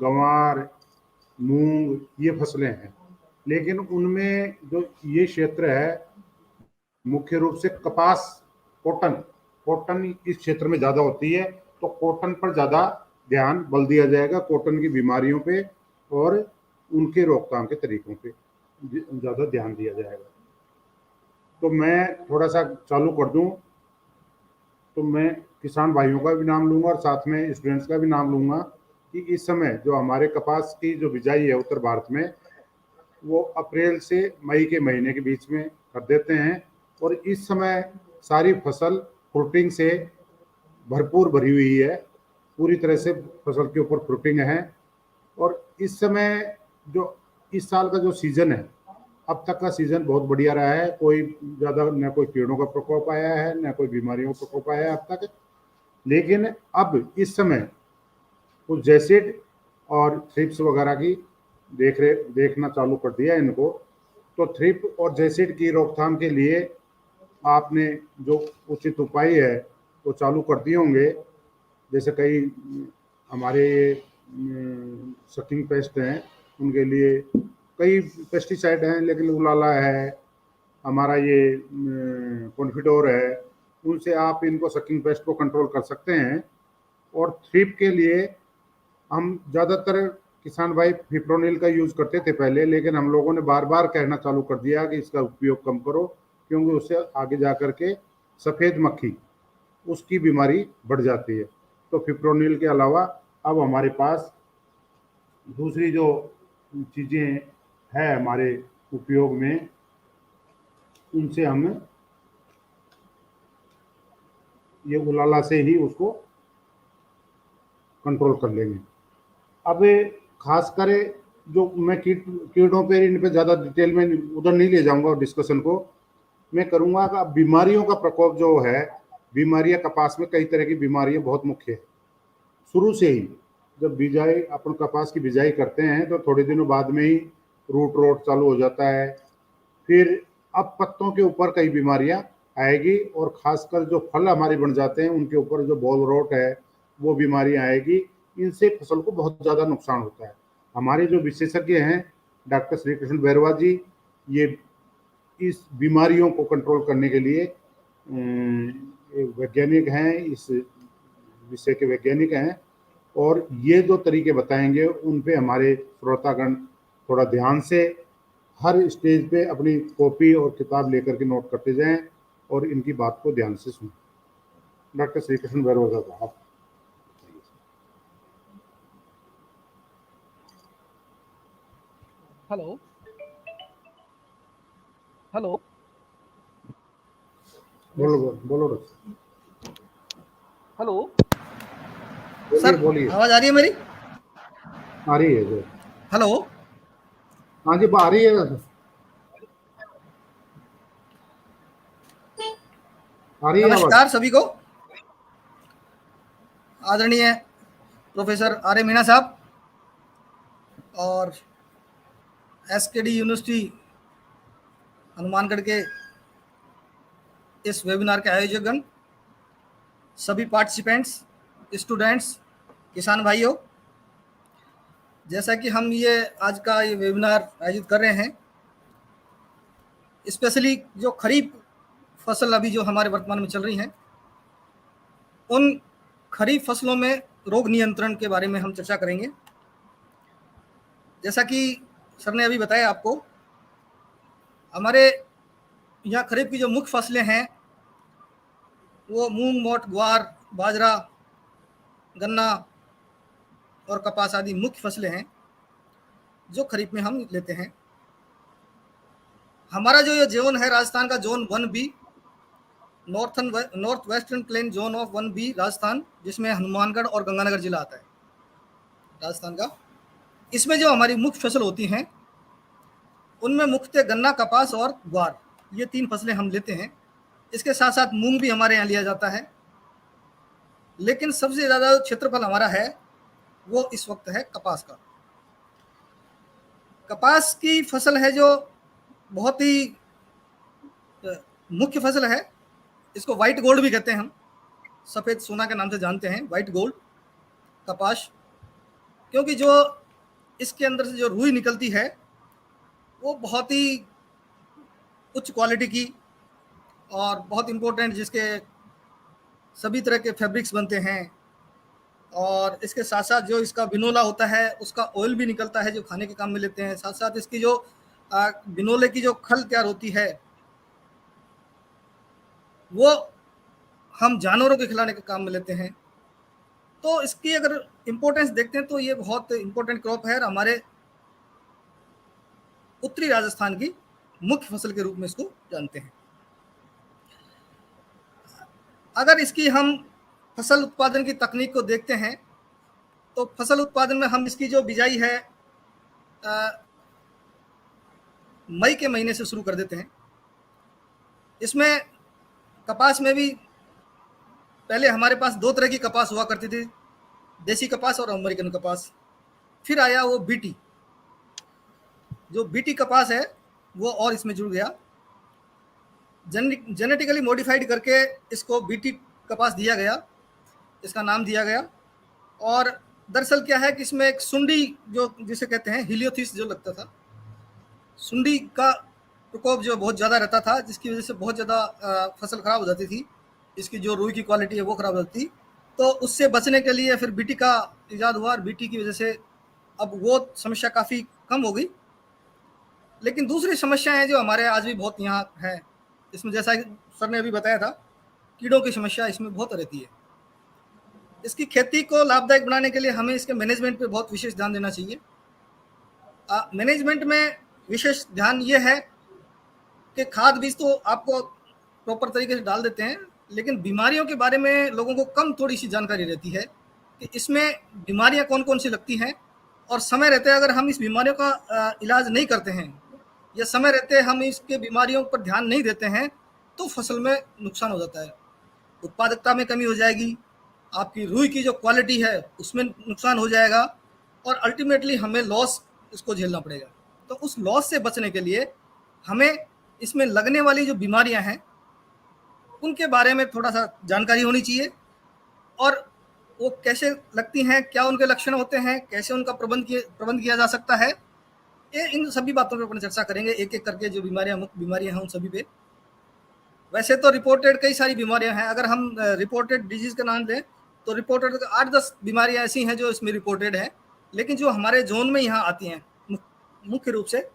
गंवार, मूंग, ये फसलें हैं। लेकिन उनमें जो ये क्षेत्र है मुख्य रूप से कपास, कॉटन, कॉटन इस क्षेत्र में ज़्यादा होती है, तो कॉटन पर ज़्यादा ध्यान बल दिया जाएगा, कॉटन की बीमारियों पे और उनके रोकथाम के तरीकों पे ज़्यादा ध्यान दिया जाएगा। तो मैं थोड़ा सा चालू कर दूं, तो मैं किसान भाइयों का भी नाम लूंगा और साथ में स्टूडेंट्स का भी नाम लूंगा कि इस समय जो हमारे कपास की जो बिजाई है उत्तर भारत में, वो अप्रैल से मई के महीने के बीच में कर देते हैं। और इस समय सारी फसल फ्रूटिंग से भरपूर भरी हुई है, पूरी तरह से फसल के ऊपर फ्रूटिंग है। और इस समय जो इस साल का जो सीजन है, अब तक का सीजन बहुत बढ़िया रहा है, कोई ज़्यादा न कोई कीड़ों का प्रकोप आया है न कोई बीमारियों का प्रकोप आया है अब तक। लेकिन अब इस समय कुछ जैसिड और थ्रिप्स वगैरह की देखना चालू कर दिया है इनको। तो थ्रिप और जैसिड की रोकथाम के लिए आपने जो उचित उपाय है वो चालू कर दिए होंगे। जैसे कई हमारे सकिंग पेस्ट हैं, उनके लिए कई पेस्टिसाइड हैं, लेकिन उलाला है, हमारा ये कॉन्फिडोर है, उनसे आप इनको सकिंग पेस्ट को कंट्रोल कर सकते हैं। और थ्रिप के लिए हम ज़्यादातर किसान भाई फिप्रोनिल का यूज़ करते थे पहले, लेकिन हम लोगों ने बार बार कहना चालू कर दिया कि इसका उपयोग कम करो, क्योंकि उससे आगे जा कर के सफ़ेद मक्खी, उसकी बीमारी बढ़ जाती है। तो फिप्रोनिल के अलावा अब हमारे पास दूसरी जो चीज़ें हैं हमारे उपयोग में, उनसे हम ये उलाला से ही उसको कंट्रोल कर लेंगे। अब खासकर जो मैं कीड़ों पे, इन पे ज़्यादा डिटेल में उधर नहीं ले जाऊंगा डिस्कशन को, मैं करूंगा कि बीमारियों का प्रकोप जो है, बीमारियां कपास में कई तरह की बीमारियां बहुत मुख्य है। शुरू से ही जब बिजाई, अपन कपास की बिजाई करते हैं तो थोड़े दिनों बाद में ही रूट रोट चालू हो जाता है। फिर अब पत्तों के ऊपर कई बीमारियां आएगी, और खासकर जो फल हमारे बन जाते हैं उनके ऊपर जो बॉल रोट है वो बीमारियां आएगी। इनसे फसल को बहुत ज़्यादा नुकसान होता है। हमारे जो विशेषज्ञ हैं डॉक्टर श्री कृष्ण बैरवा जी, ये इस बीमारियों को कंट्रोल करने के लिए वैज्ञानिक हैं, इस विषय के वैज्ञानिक हैं, और ये जो तरीके बताएंगे उन पे हमारे श्रोतागण थोड़ा ध्यान से हर स्टेज पे अपनी कॉपी और किताब लेकर के नोट करते जाएं और इनकी बात को ध्यान से सुनें। डॉक्टर श्री कृष्ण बैरवा साहब। हेलो हेलो, बोलो बोलो हेलो बोलिए सर, बोलिए। आवाज आ रही है मेरी? आ रही है जो। हेलो, हाँ जी, आ रही है। आ रही है आवाज। नमस्कार सभी को। आदरणीय प्रोफेसर आर ए मीणा साहब और एसकेडी यूनिवर्सिटी हनुमानगढ़ के इस वेबिनार के आयोजकगण, सभी पार्टिसिपेंट्स, स्टूडेंट्स, किसान भाइयों, जैसा कि हम ये आज का ये वेबिनार आयोजित कर रहे हैं, स्पेशली जो खरीफ फसल अभी जो हमारे वर्तमान में चल रही हैं, उन खरीफ फसलों में रोग नियंत्रण के बारे में हम चर्चा करेंगे। जैसा कि सर ने अभी बताया आपको, हमारे यहाँ खरीफ की जो मुख्य फसलें हैं वो मूंग, मोट, ग्वार, बाजरा, गन्ना और कपास आदि मुख्य फसलें हैं जो खरीफ में हम लेते हैं। हमारा जो ये जोन है राजस्थान का zone 1B, north western plain zone of 1B Rajasthan, जिसमें हनुमानगढ़ और गंगानगर जिला आता है राजस्थान का। इसमें जो हमारी मुख्य फसल होती हैं उनमें मुख्यतः गन्ना, कपास और ग्वार, ये 3 फसलें हम लेते हैं। इसके साथ साथ मूंग भी हमारे यहाँ लिया जाता है, लेकिन सबसे ज़्यादा क्षेत्रफल हमारा है वो इस वक्त है कपास का। कपास की फसल है जो बहुत ही मुख्य फसल है। इसको वाइट गोल्ड भी कहते हैं, हम सफ़ेद सोना के नाम से जानते हैं, वाइट गोल्ड कपास। क्योंकि जो इसके अंदर से जो रुई निकलती है वो बहुत ही उच्च क्वालिटी की और बहुत इम्पोर्टेंट, जिसके सभी तरह के फैब्रिक्स बनते हैं। और इसके साथ साथ जो इसका बिनोला होता है उसका ऑयल भी निकलता है जो खाने के काम में लेते हैं। साथ साथ इसकी जो बिनोले की जो खल तैयार होती है वो हम जानवरों के खिलाने के काम में लेते हैं। तो इसकी अगर इम्पोर्टेंस देखते हैं तो ये बहुत इम्पोर्टेंट क्रॉप है और हमारे उत्तरी राजस्थान की मुख्य फसल के रूप में इसको जानते हैं। अगर इसकी हम फसल उत्पादन की तकनीक को देखते हैं तो फसल उत्पादन में हम इसकी जो बिजाई है मई के महीने से शुरू कर देते हैं। इसमें कपास में भी पहले हमारे पास दो तरह की कपास हुआ करती थी, देसी कपास और अमेरिकन कपास। फिर आया वो बीटी, जो बीटी कपास है वो और इसमें जुड़ गया, जेनेटिकली मॉडिफाइड करके इसको बीटी कपास दिया गया, इसका नाम दिया गया। और दरअसल क्या है कि इसमें एक सुंडी जो जिसे कहते हैं हिलियोथिस जो लगता था, सुंडी का प्रकोप जो बहुत ज़्यादा रहता था, जिसकी वजह से बहुत ज़्यादा फसल खराब हो जाती थी, इसकी जो रुई की क्वालिटी है वो खराब हो जाती थी। तो उससे बचने के लिए फिर बीटी का इजाद हुआ और बीटी की वजह से अब वो समस्या काफ़ी कम हो गई। लेकिन दूसरी समस्याएं जो हमारे आज भी बहुत यहाँ है, इसमें जैसा सर ने अभी बताया था, कीड़ों की समस्या इसमें बहुत रहती है। इसकी खेती को लाभदायक बनाने के लिए हमें इसके मैनेजमेंट पे बहुत विशेष ध्यान देना चाहिए। मैनेजमेंट में विशेष ध्यान ये है कि खाद बीज तो आपको प्रॉपर तरीके से डाल देते हैं, लेकिन बीमारियों के बारे में लोगों को कम थोड़ी सी जानकारी रहती है कि इसमें बीमारियां कौन कौन सी लगती हैं। और समय रहते अगर हम इस बीमारियों का इलाज नहीं करते हैं या समय रहते हम इसके बीमारियों पर ध्यान नहीं देते हैं तो फसल में नुकसान हो जाता है, उत्पादकता में कमी हो जाएगी, आपकी रुई की जो क्वालिटी है उसमें नुकसान हो जाएगा और अल्टीमेटली हमें लॉस इसको झेलना पड़ेगा। तो उस लॉस से बचने के लिए हमें इसमें लगने वाली जो बीमारियां हैं उनके बारे में थोड़ा सा जानकारी होनी चाहिए, और वो कैसे लगती हैं, क्या उनके लक्षण होते हैं, कैसे उनका प्रबंध किया जा सकता है, ये इन सभी बातों पर अपन चर्चा करेंगे एक एक करके। जो बीमारियां मुख्य बीमारियां हैं उन सभी पे। वैसे तो रिपोर्टेड कई सारी बीमारियां हैं, अगर हम रिपोर्टेड डिजीज का नाम दें तो रिपोर्टेड 8-10 बीमारियां ऐसी हैं जो इसमें रिपोर्टेड है। लेकिन जो हमारे जोन में यहाँ आती हैं मुख्य रूप से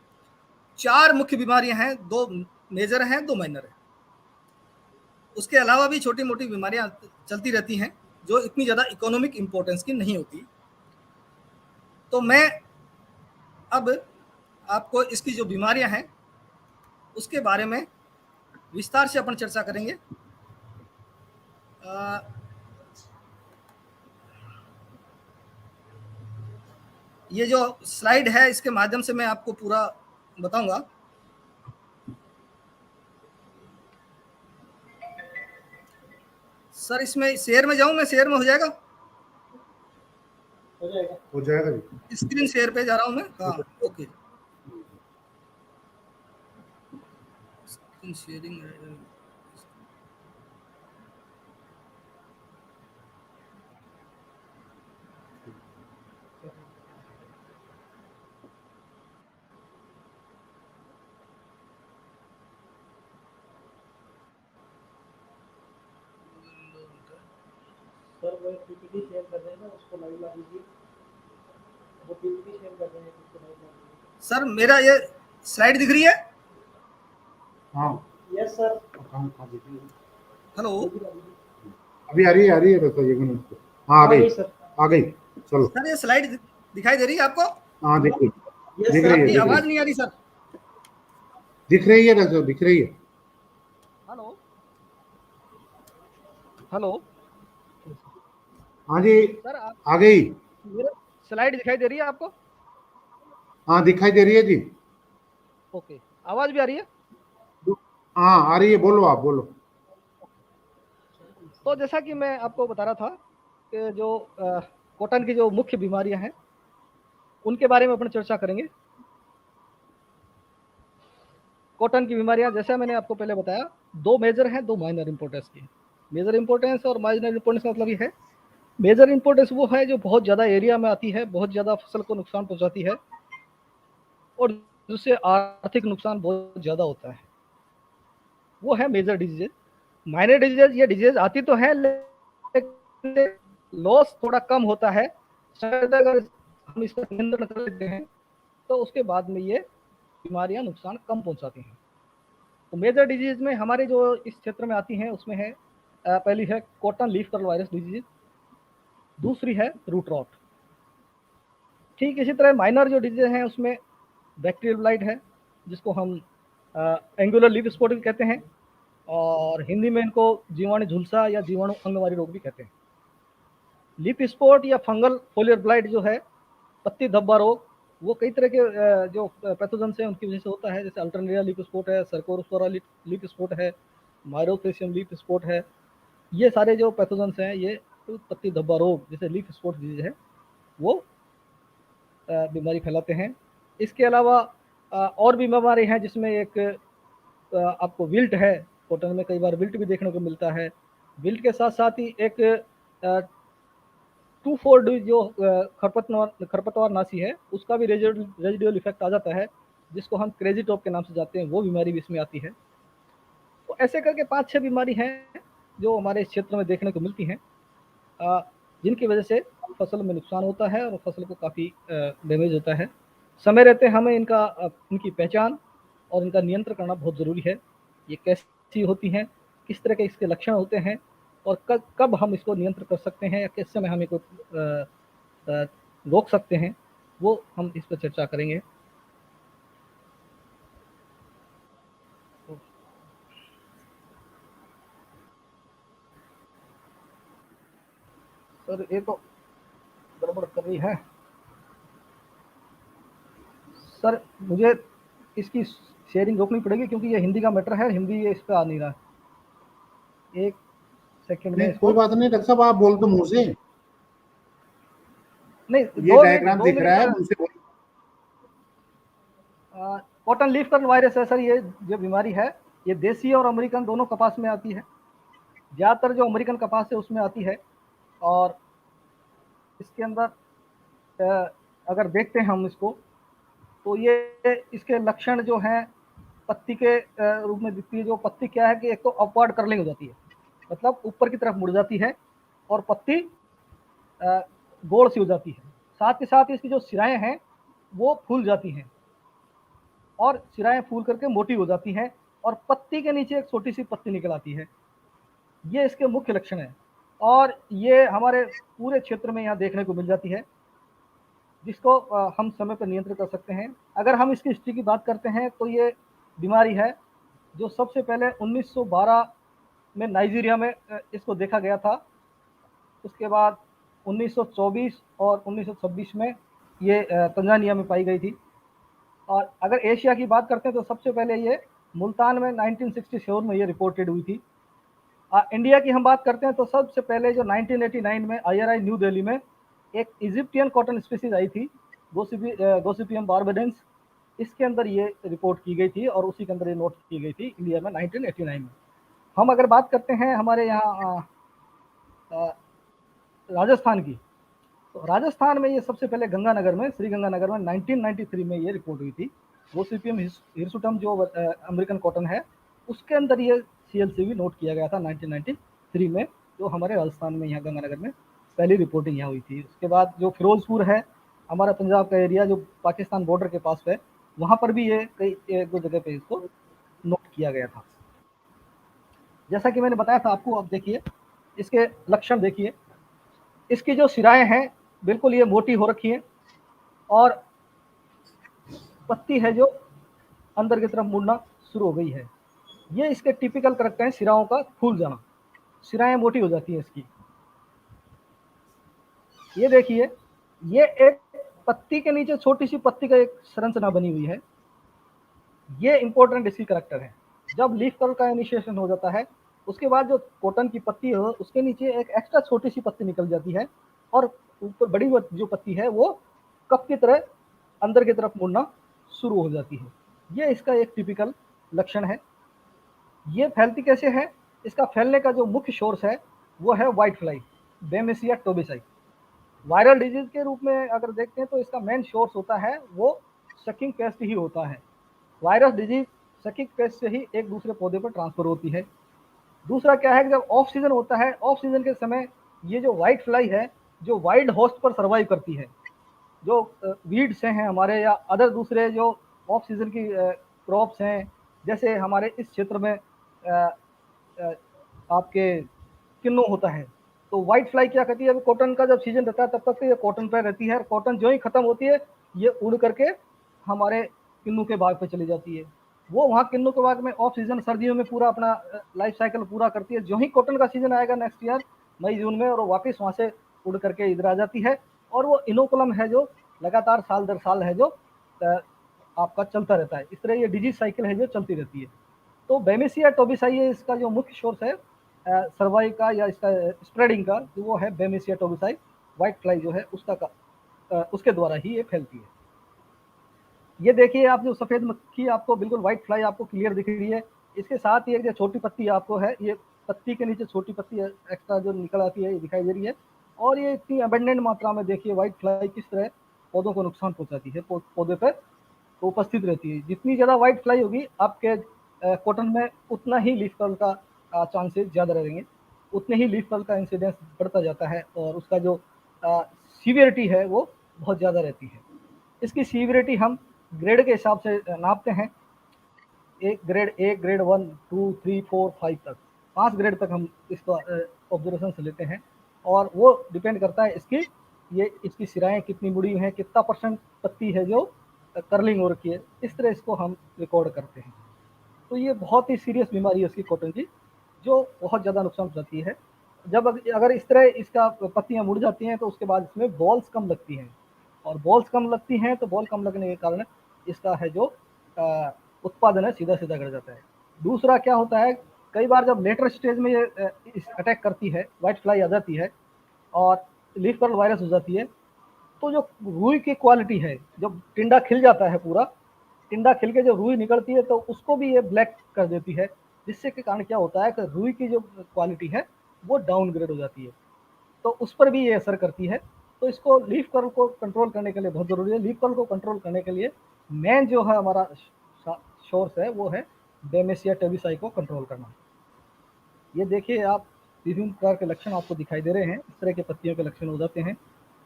4 मुख्य बीमारियां हैं, 2 मेजर हैं, 2 माइनर हैं। उसके अलावा भी छोटी मोटी बीमारियां चलती रहती हैं जो इतनी ज़्यादा इकोनॉमिक इम्पोर्टेंस की नहीं होती। तो मैं अब आपको इसकी जो बीमारियां हैं उसके बारे में विस्तार से अपन चर्चा करेंगे। ये जो स्लाइड है इसके माध्यम से मैं आपको पूरा बताऊंगा। सर इसमें शेयर में जाऊं, मैं शेयर में हो जाएगा? हो जाएगा जी। स्क्रीन शेयर पे जा रहा हूं मैं। हाँ ओके, स्क्रीन शेयरिंग। सर वो पीपीटी शेयर कर रहे हैं ना, उसको लाइव ला दीजिए। वो पीपीटी शेयर कर रहे हैं, उसको लाइव ला दीजिए। सर मेरा ये स्लाइड दिख रही है? हाँ यस सर। हेलो, अभी आ रही है बताइए मिनट। हाँ आ गई सर, आ गई। चलो सर ये स्लाइड दिखाई दे रही है आपको? हाँ दिख रही यस दिख सर। रही है आपकी आवाज नहीं आ रही सर। दिख रही है ना, दिख रही है। हेलो हेलो हाँ जी सर, आप आ गई। मेरे स्लाइड दिखाई दे रही है आपको? हाँ दिखाई दे रही है जी। ओके, आवाज भी आ रही है? हाँ आ रही है, बोलो आप बोलो। तो जैसा कि मैं आपको बता रहा था कि जो कॉटन की जो मुख्य बीमारियां हैं उनके बारे में अपन चर्चा करेंगे। कॉटन की बीमारियां जैसा मैंने आपको पहले बताया 2 मेजर हैं, 2 माइनर इंपॉर्टेंस की। मेजर इंपॉर्टेंस और माइनर इंपॉर्टेंस का मतलब ये है मेजर इम्पोर्टेंस वो है जो बहुत ज़्यादा एरिया में आती है, बहुत ज़्यादा फसल को नुकसान पहुंचाती है और जिससे आर्थिक नुकसान बहुत ज़्यादा होता है, वो है मेजर डिजीजेज। माइनर डिजीजेज, ये डिजीज आती तो है लेकिन लॉस थोड़ा कम होता है, शायद अगर हम इसका नियंत्रण कर लेते हैं तो उसके बाद में ये बीमारियां नुकसान कम पहुंचाती हैं। तो मेजर डिजीज में हमारे जो इस क्षेत्र में आती हैं उसमें है पहली है cotton leaf curl virus disease, दूसरी है रूट रॉट। ठीक इसी तरह माइनर जो डिजीज हैं उसमें बैक्टीरियल ब्लाइट है, जिसको हम एंगुलर लीफ स्पॉट भी कहते हैं, और हिंदी में इनको जीवाणु झुलसा या जीवाणु अंगवारी रोग भी कहते हैं। लीफ स्पॉट या फंगल फोलियर ब्लाइट जो है, पत्ती धब्बा रोग, वो कई तरह के जो पैथोजेंस हैं उनकी वजह से होता है, जैसे अल्टरनेरिया लीफ स्पॉट है, सर्कोस्पोरा लीफ स्पॉट है, माइरोथेसियम लीफ स्पॉट है। ये सारे जो पैथोजेंस हैं ये पत्ती धब्बा रोग जैसे लीफ स्पॉट डिजीज है वो बीमारी फैलाते हैं। इसके अलावा और भी बीमारी हैं जिसमें एक आपको विल्ट है, कॉटन में कई बार विल्ट भी देखने को मिलता है। विल्ट के साथ साथ ही एक 2,4-D जो खरपतवार नासी है उसका भी रेजिडुअल इफेक्ट आ जाता है, जिसको हम क्रेजी टॉप के नाम से जानते हैं, वो बीमारी भी इसमें आती है। तो ऐसे करके 5-6 बीमारी हैं जो हमारे इस क्षेत्र में देखने को मिलती हैं, जिनकी वजह से फसल में नुकसान होता है और फसल को काफ़ी डैमेज होता है। समय रहते हमें इनकी पहचान और इनका नियंत्रण करना बहुत ज़रूरी है। ये कैसी होती हैं, किस तरह के इसके लक्षण होते हैं और कब हम इसको नियंत्रण कर सकते हैं या किस समय हम इसको रोक सकते हैं, वो हम इस पर चर्चा करेंगे। सर ये तो गड़बड़ कर रही है सर, मुझे इसकी शेयरिंग रोकनी पड़ेगी क्योंकि ये हिंदी का मैटर है, हिंदी ये इस पर आ नहीं रहा है। एक सेकंड में नहीं इसको, कोई बात नहीं डॉक्टर साहब, आप बोल दो मुंह से। नहीं ये डायग्राम दिख रहा है, मुझसे बोल। कॉटन लीफ कर्ल वायरस है सर, ये जो बीमारी है ये देसी और अमेरिकन दोनों कपास में आती है। ज़्यादातर जो अमेरिकन कपास है उसमें आती है, और इसके अंदर अगर देखते हैं हम इसको तो ये इसके लक्षण जो हैं पत्ती के रूप में दिखती है। जो पत्ती क्या है कि एक तो अपवर्ड कर्लिंग हो जाती है, मतलब ऊपर की तरफ मुड़ जाती है, और पत्ती गोल सी हो जाती है। साथ ही साथ इसकी जो सिराएं हैं वो फूल जाती हैं, और सिराएं फूल करके मोटी हो जाती हैं, और पत्ती के नीचे एक छोटी सी पत्ती निकल आती है। ये इसके मुख्य लक्षण है, और ये हमारे पूरे क्षेत्र में यहाँ देखने को मिल जाती है, जिसको हम समय पर नियंत्रित कर सकते हैं। अगर हम इसकी हिस्ट्री की बात करते हैं तो ये बीमारी है जो सबसे पहले 1912 में नाइजीरिया में इसको देखा गया था। उसके बाद 1924 और 1926 में ये तंजानिया में पाई गई थी। और अगर एशिया की बात करते हैं तो सबसे पहले ये मुल्तान में 1967 में ये रिपोर्टेड हुई थी। इंडिया की हम बात करते हैं तो सबसे पहले जो 1989 में IRI न्यू दिल्ली में एक इजिप्टियन कॉटन स्पीसीज आई थी, गोसिपियम बारबेडेंस, इसके अंदर ये रिपोर्ट की गई थी और उसी के अंदर ये नोट की गई थी इंडिया में 1989 में। हम अगर बात करते हैं हमारे यहाँ राजस्थान की, तो राजस्थान में ये सबसे पहले गंगानगर में, श्री गंगानगर में 1993 में ये रिपोर्ट हुई थी। गोसिपियम हिरसुटम जो अमेरिकन कॉटन है उसके अंदर ये CLCV नोट किया गया था 1993 में, जो हमारे राजस्थान में यहाँ गंगानगर में पहली रिपोर्टिंग यहाँ हुई थी। उसके बाद जो फिरोजपुर है हमारा पंजाब का एरिया जो पाकिस्तान बॉर्डर के पास है, वहाँ पर भी ये कई एक दो जगह पे इसको नोट किया गया था। जैसा कि मैंने बताया था आपको, अब देखिए इसके लक्षण देखिए। इसकी जो सिराएं हैं बिल्कुल ये मोटी हो रखी है, और पत्ती है जो अंदर की तरफ मुड़ना शुरू हो गई है। ये इसके टिपिकल करेक्टर हैं, सिराओं का फूल जाना, सिराएं मोटी हो जाती है इसकी। ये देखिए, ये एक पत्ती के नीचे छोटी सी पत्ती का एक संरचना बनी हुई है। ये इंपॉर्टेंट इसकी करेक्टर है। जब लीफ कर्ल का इनिशिएशन हो जाता है उसके बाद जो कॉटन की पत्ती है उसके नीचे एक एक्स्ट्रा छोटी सी पत्ती निकल जाती है, और ऊपर बड़ी जो पत्ती है वो कप की तरह अंदर की तरफ मुड़ना शुरू हो जाती है। ये इसका एक टिपिकल लक्षण है। ये फैलती कैसे है? इसका फैलने का जो मुख्य सोर्स है वो है व्हाइट फ्लाई। बेमेसिया टोबेसाई। वायरल डिजीज के रूप में अगर देखते हैं तो इसका मेन सोर्स होता है वो सकिंग पेस्ट ही होता है। वायरस डिजीज सकिंग पेस्ट से ही एक दूसरे पौधे पर ट्रांसफर होती है। दूसरा क्या है कि जब ऑफ सीजन होता है, ऑफ सीजन के समय ये जो व्हाइट फ्लाई है जो वाइल्ड होस्ट पर सर्वाइव करती है, जो वीड्स से हैं हमारे या अदर दूसरे जो ऑफ सीजन की क्रॉप्स हैं, जैसे हमारे इस क्षेत्र में आपके किन्नू होता है, तो व्हाइट फ्लाई क्या करती है, अभी कॉटन का जब सीजन रहता है तब तक तो ये कॉटन पर रहती है, कॉटन जो ही खत्म होती है ये उड़ करके हमारे किन्नू के बाग पे चली जाती है। वो वहाँ किन्नू के बाग में ऑफ सीजन सर्दियों में पूरा अपना लाइफ साइकिल पूरा करती है। जो ही कॉटन का सीजन आएगा नेक्स्ट ईयर मई जून में, और वो वापस वहाँ से उड़ करके इधर आ जाती है। और वो इनोकुलम है जो लगातार साल दर साल है जो आपका चलता रहता है। इस तरह ये डिजीज साइकिल है जो चलती रहती है। तो बेमेसिया टोबेसाई इसका जो मुख्य सोर्स है सर्वाइव का या इसका स्प्रेडिंग का, जो वो है बेमेसिया टोबेसाई व्हाइट फ्लाई जो है उसके द्वारा ही ये फैलती है। ये देखिए आप जो सफ़ेद मक्खी आपको बिल्कुल व्हाइट फ्लाई आपको क्लियर दिख रही है, इसके साथ ही एक जो छोटी पत्ती आपको है, ये पत्ती के नीचे छोटी पत्ती एक्स्ट्रा जो निकल आती है ये दिखाई दे रही है। और ये इतनी अबेंडेंट मात्रा में देखिए व्हाइट फ्लाई किस तरह पौधों को नुकसान पहुंचाती है, पौधे पर तो उपस्थित रहती है। जितनी ज़्यादा व्हाइट फ्लाई होगी आपके कॉटन में उतना ही लीफ कर्ल का चांसेस ज़्यादा रहेंगे, उतने ही लीफ कर्ल का इंसिडेंस बढ़ता जाता है और उसका जो सीवियरिटी है वो बहुत ज़्यादा रहती है। इसकी सीवियरिटी हम ग्रेड के हिसाब से नापते हैं, एक ग्रेड 1, 2, 3, 4, 5 तक, 5 ग्रेड तक हम इसका ऑब्जर्वेशन से लेते हैं। और वो डिपेंड करता है इसकी सिराएं कितनी मुड़ी हैं, कितना परसेंट पत्ती है जो कर्लिंग हो रखी है, इस तरह इसको हम रिकॉर्ड करते हैं। तो ये बहुत ही सीरियस बीमारी है इसकी कॉटन की, जो बहुत ज़्यादा नुकसान पहुंचाती है। जब अगर इस तरह इसका पत्तियां मुड़ जाती हैं तो उसके बाद इसमें बॉल्स कम लगती हैं, और बॉल्स कम लगती हैं तो बॉल कम लगने के कारण इसका है जो उत्पादन है सीधा सीधा घट जाता है। दूसरा क्या होता है, कई बार जब लेटर स्टेज में ये अटैक करती है, व्हाइट फ्लाई आ जाती है और लीफ कर्ल वायरस हो जाती है, तो जो रुई की क्वालिटी है, जब टिंडा खिल जाता है पूरा, टिंडा खिल के जो रुई निकलती है तो उसको भी ये ब्लैक कर देती है, जिससे के कारण क्या होता है कि रुई की जो क्वालिटी है वो डाउनग्रेड हो जाती है, तो उस पर भी ये असर करती है। तो इसको लीफ कर्ल को कंट्रोल करने के लिए बहुत ज़रूरी है। लीफ कर्ल को कंट्रोल करने के लिए मेन जो है हमारा सोर्स है वो है बेमेसिया टोबेसाई को कंट्रोल करना। ये देखिए आप विभिन्न प्रकार के लक्षण आपको दिखाई दे रहे हैं, इस तरह के पत्तियों के लक्षण हो जाते हैं,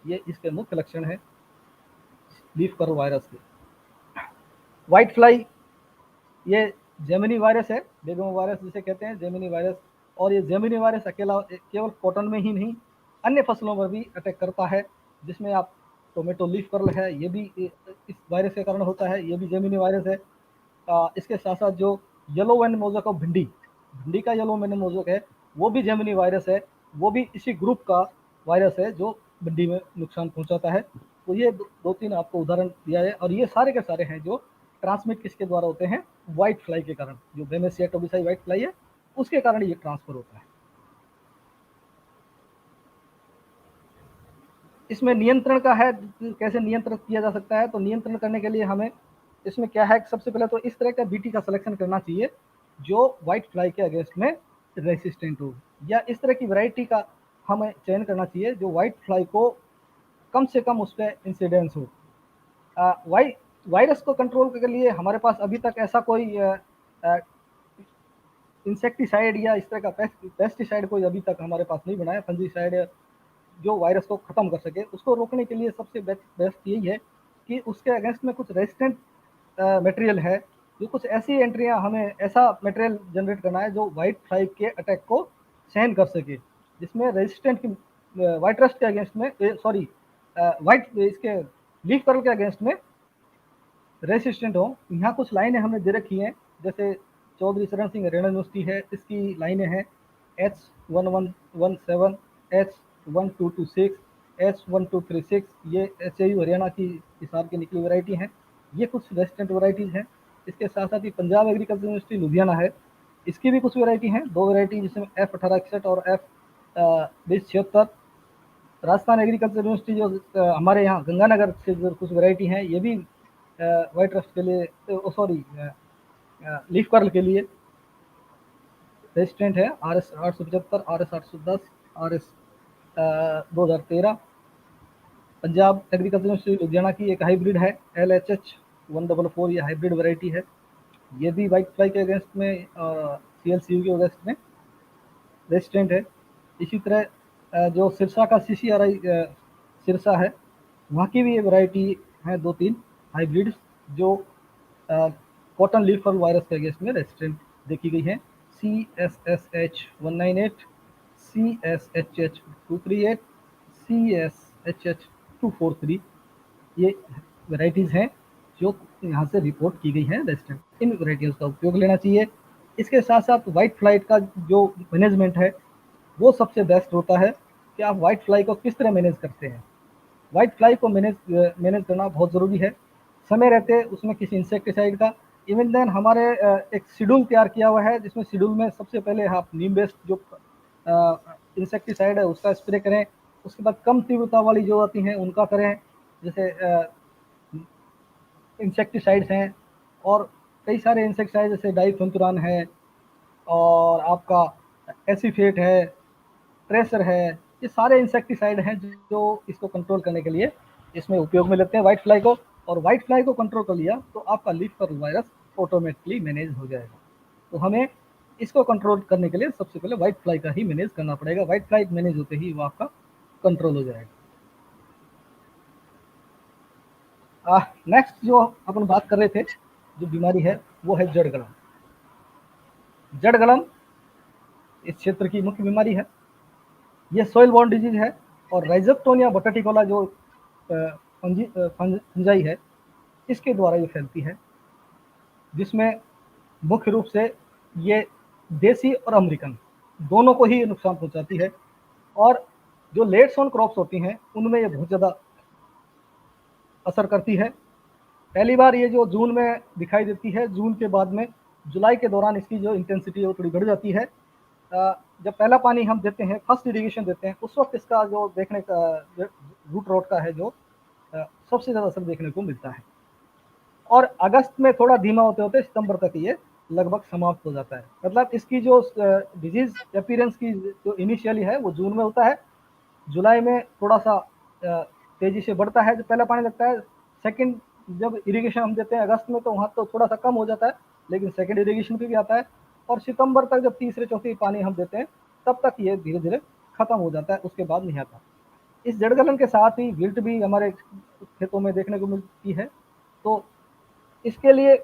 ये इसके मुख्य लक्षण है लीफ कर्ल वायरस के। व्हाइट फ्लाई ये जेमिनी वायरस है, बेगम वायरस जिसे कहते हैं जेमिनी वायरस, और ये जेमिनी वायरस अकेला केवल कॉटन में ही नहीं अन्य फसलों पर भी अटैक करता है, जिसमें आप टोमेटो लीफ कर्ल है ये भी इस वायरस के कारण होता है, ये भी जेमिनी वायरस है। इसके साथ साथ जो येलो वेन मोज़ेक ऑफ भिंडी, भिंडी का येलो वेन मोज़ेक है वो भी जेमिनी वायरस है, वो भी इसी ग्रुप का वायरस है जो भिंडी में नुकसान पहुंचाता है। तो ये दो तीन आपको उदाहरण दिया है, और ये सारे के सारे हैं जो ट्रांसमिट किसके द्वारा होते हैं, व्हाइट फ्लाई के कारण, जो बेमेसिया टोबेसाई व्हाइट फ्लाई है उसके कारण ये ट्रांसफर होता है। इसमें नियंत्रण का है, कैसे नियंत्रण किया जा सकता है, तो नियंत्रण करने के लिए हमें इसमें क्या है, सबसे पहले तो इस तरह का बीटी का सिलेक्शन करना चाहिए जो व्हाइट फ्लाई के अगेंस्ट में रेसिस्टेंट हो, या इस तरह की वैरायटी का हमें चयन करना चाहिए जो व्हाइट फ्लाई को कम से कम उस पर इंसिडेंस हो। वायरस को कंट्रोल के लिए हमारे पास अभी तक ऐसा कोई इंसेक्टिसाइड या इस तरह का पेस्टिसाइड कोई अभी तक हमारे पास नहीं बना है, फंजीसाइड जो वायरस को ख़त्म कर सके। उसको रोकने के लिए सबसे बेस्ट यही है कि उसके अगेंस्ट में कुछ रेजिस्टेंट मटेरियल है, जो कुछ ऐसी एंट्रियाँ, हमें ऐसा मटेरियल जनरेट करना है जो वाइट फ्लाई के अटैक को सहन कर सके, जिसमें रेजिस्टेंट की वाइट रस्ट के अगेंस्ट में सॉरी वाइट इसके लीफ कर्ल के अगेंस्ट में रेसिस्टेंट हो। यहाँ कुछ लाइनें हमने दे रखी हैं, जैसे चौधरी चरण सिंह हरियाणा यूनिवर्सिटी है, इसकी लाइनें हैं H1117, H1226, H1236, ये SAU हरियाणा की हिसार की निकली वैरायटी हैं, ये कुछ रेजिस्टेंट वैरायटीज़ हैं। इसके साथ साथ ही पंजाब एग्रीकल्चर यूनिवर्सिटी लुधियाना है, इसकी भी कुछ वैरायटी हैं, 2 वैरायटी जिसमें F1861 और F2076। राजस्थान एग्रीकल्चर यूनिवर्सिटी जो हमारे यहाँ गंगानगर से जो कुछ वैरायटी हैं, ये भी वाइट रस्ट के लिए सॉरी लीफ कर्ल के लिए रेजिस्टेंट है, RS 875, RS 810, RS 2013। Punjab agriculture university Ludhiana की एक हाइब्रिड है LHH 144, ये हाइब्रिड वैरायटी है। ये भी वाइट फ्लाई के अगेंस्ट में CLCU के अगेंस्ट में रेजिस्टेंट है। इसी तरह जो सिरसा का CCRI सिरसा है, वहाँ की भी ये वैरायटी है 2-3 हाइब्रिड जो कॉटन लीफ वायरस के अगेंस्ट में रेजिस्टेंट देखी गई है। CSSH 198, CSHH 238, CSHH 243, ये वैरायटीज़ हैं जो यहाँ से रिपोर्ट की गई है रेजिस्टेंट। इन वैरायटीज़ का उपयोग लेना चाहिए। इसके साथ साथ वाइट फ्लाई का जो मैनेजमेंट है वो सबसे बेस्ट होता है कि आप वाइट फ्लाई को किस तरह मैनेज करते हैं। वाइट फ्लाई को मैनेज करना बहुत ज़रूरी है। समय रहते उसमें किसी इंसेक्टिसाइड का, इवन देन हमारे एक शेड्यूल तैयार किया हुआ है जिसमें शेड्यूल में सबसे पहले आप नीम बेस्ड जो इंसेक्टिसाइड है उसका स्प्रे करें। उसके बाद कम तीव्रता वाली जो आती हैं उनका करें, जैसे इंसेक्टिसाइड्स हैं और कई सारे इंसेक्टिसाइड जैसे डाइफेंथुरान है और आपका एसीफेट है, ट्रेसर है, ये सारे इंसेक्टिसाइड हैं जो इसको कंट्रोल करने के लिए इसमें उपयोग में लेते हैं वाइट फ्लाई को। और वाइट फ्लाई को कंट्रोल कर लिया तो आपका leaf curl virus automatically manage हो जाएगा। तो हमें इसको कंट्रोल करने के लिए सबसे पहले वाइट फ्लाई का ही मैनेज करना पड़ेगा। वाइट फ्लाई मैनेज होते ही वो आपका कंट्रोल हो जाएगा। नेक्स्ट जो अपन बात कर रहे थे जो बीमारी है वो है जड़ गलन। जड़ गलन इस क्षेत्र की मुख्य बीमारी है। ये सॉइल बॉर्न डिजीज है और राइजोप्टोनिया बटाटिकोला जो फंजाई है इसके द्वारा ये फैलती है, जिसमें मुख्य रूप से ये देसी और अमेरिकन दोनों को ही नुकसान पहुंचाती है। और जो लेट सोन क्रॉप्स होती हैं उनमें ये बहुत ज़्यादा असर करती है। पहली बार ये जो जून में दिखाई देती है, जून के बाद में जुलाई के दौरान इसकी जो इंटेंसिटी है वो थोड़ी बढ़ जाती है। जब पहला पानी हम देते हैं, फर्स्ट इरिगेशन देते हैं, उस वक्त इसका जो देखने का रूट रॉट का है जो सबसे ज़्यादा असर देखने को मिलता है। और अगस्त में थोड़ा धीमा होते होते सितंबर तक ये लगभग समाप्त हो जाता है। मतलब इसकी जो डिजीज अपीयरेंस की जो इनिशियली है वो जून में होता है, जुलाई में थोड़ा सा तेजी से बढ़ता है जब पहला पानी लगता है। सेकंड जब इरिगेशन हम देते हैं अगस्त में तो वहाँ तो थोड़ा सा कम हो जाता है, लेकिन सेकंड इरिगेशन पे भी आता है। और सितंबर तक जब तीसरे चौथे पानी हम देते हैं तब तक ये धीरे धीरे खत्म हो जाता है, उसके बाद नहीं आता। इस जड़ गलन के साथ ही विल्ट भी हमारे खेतों में देखने को मिलती है। तो इसके लिए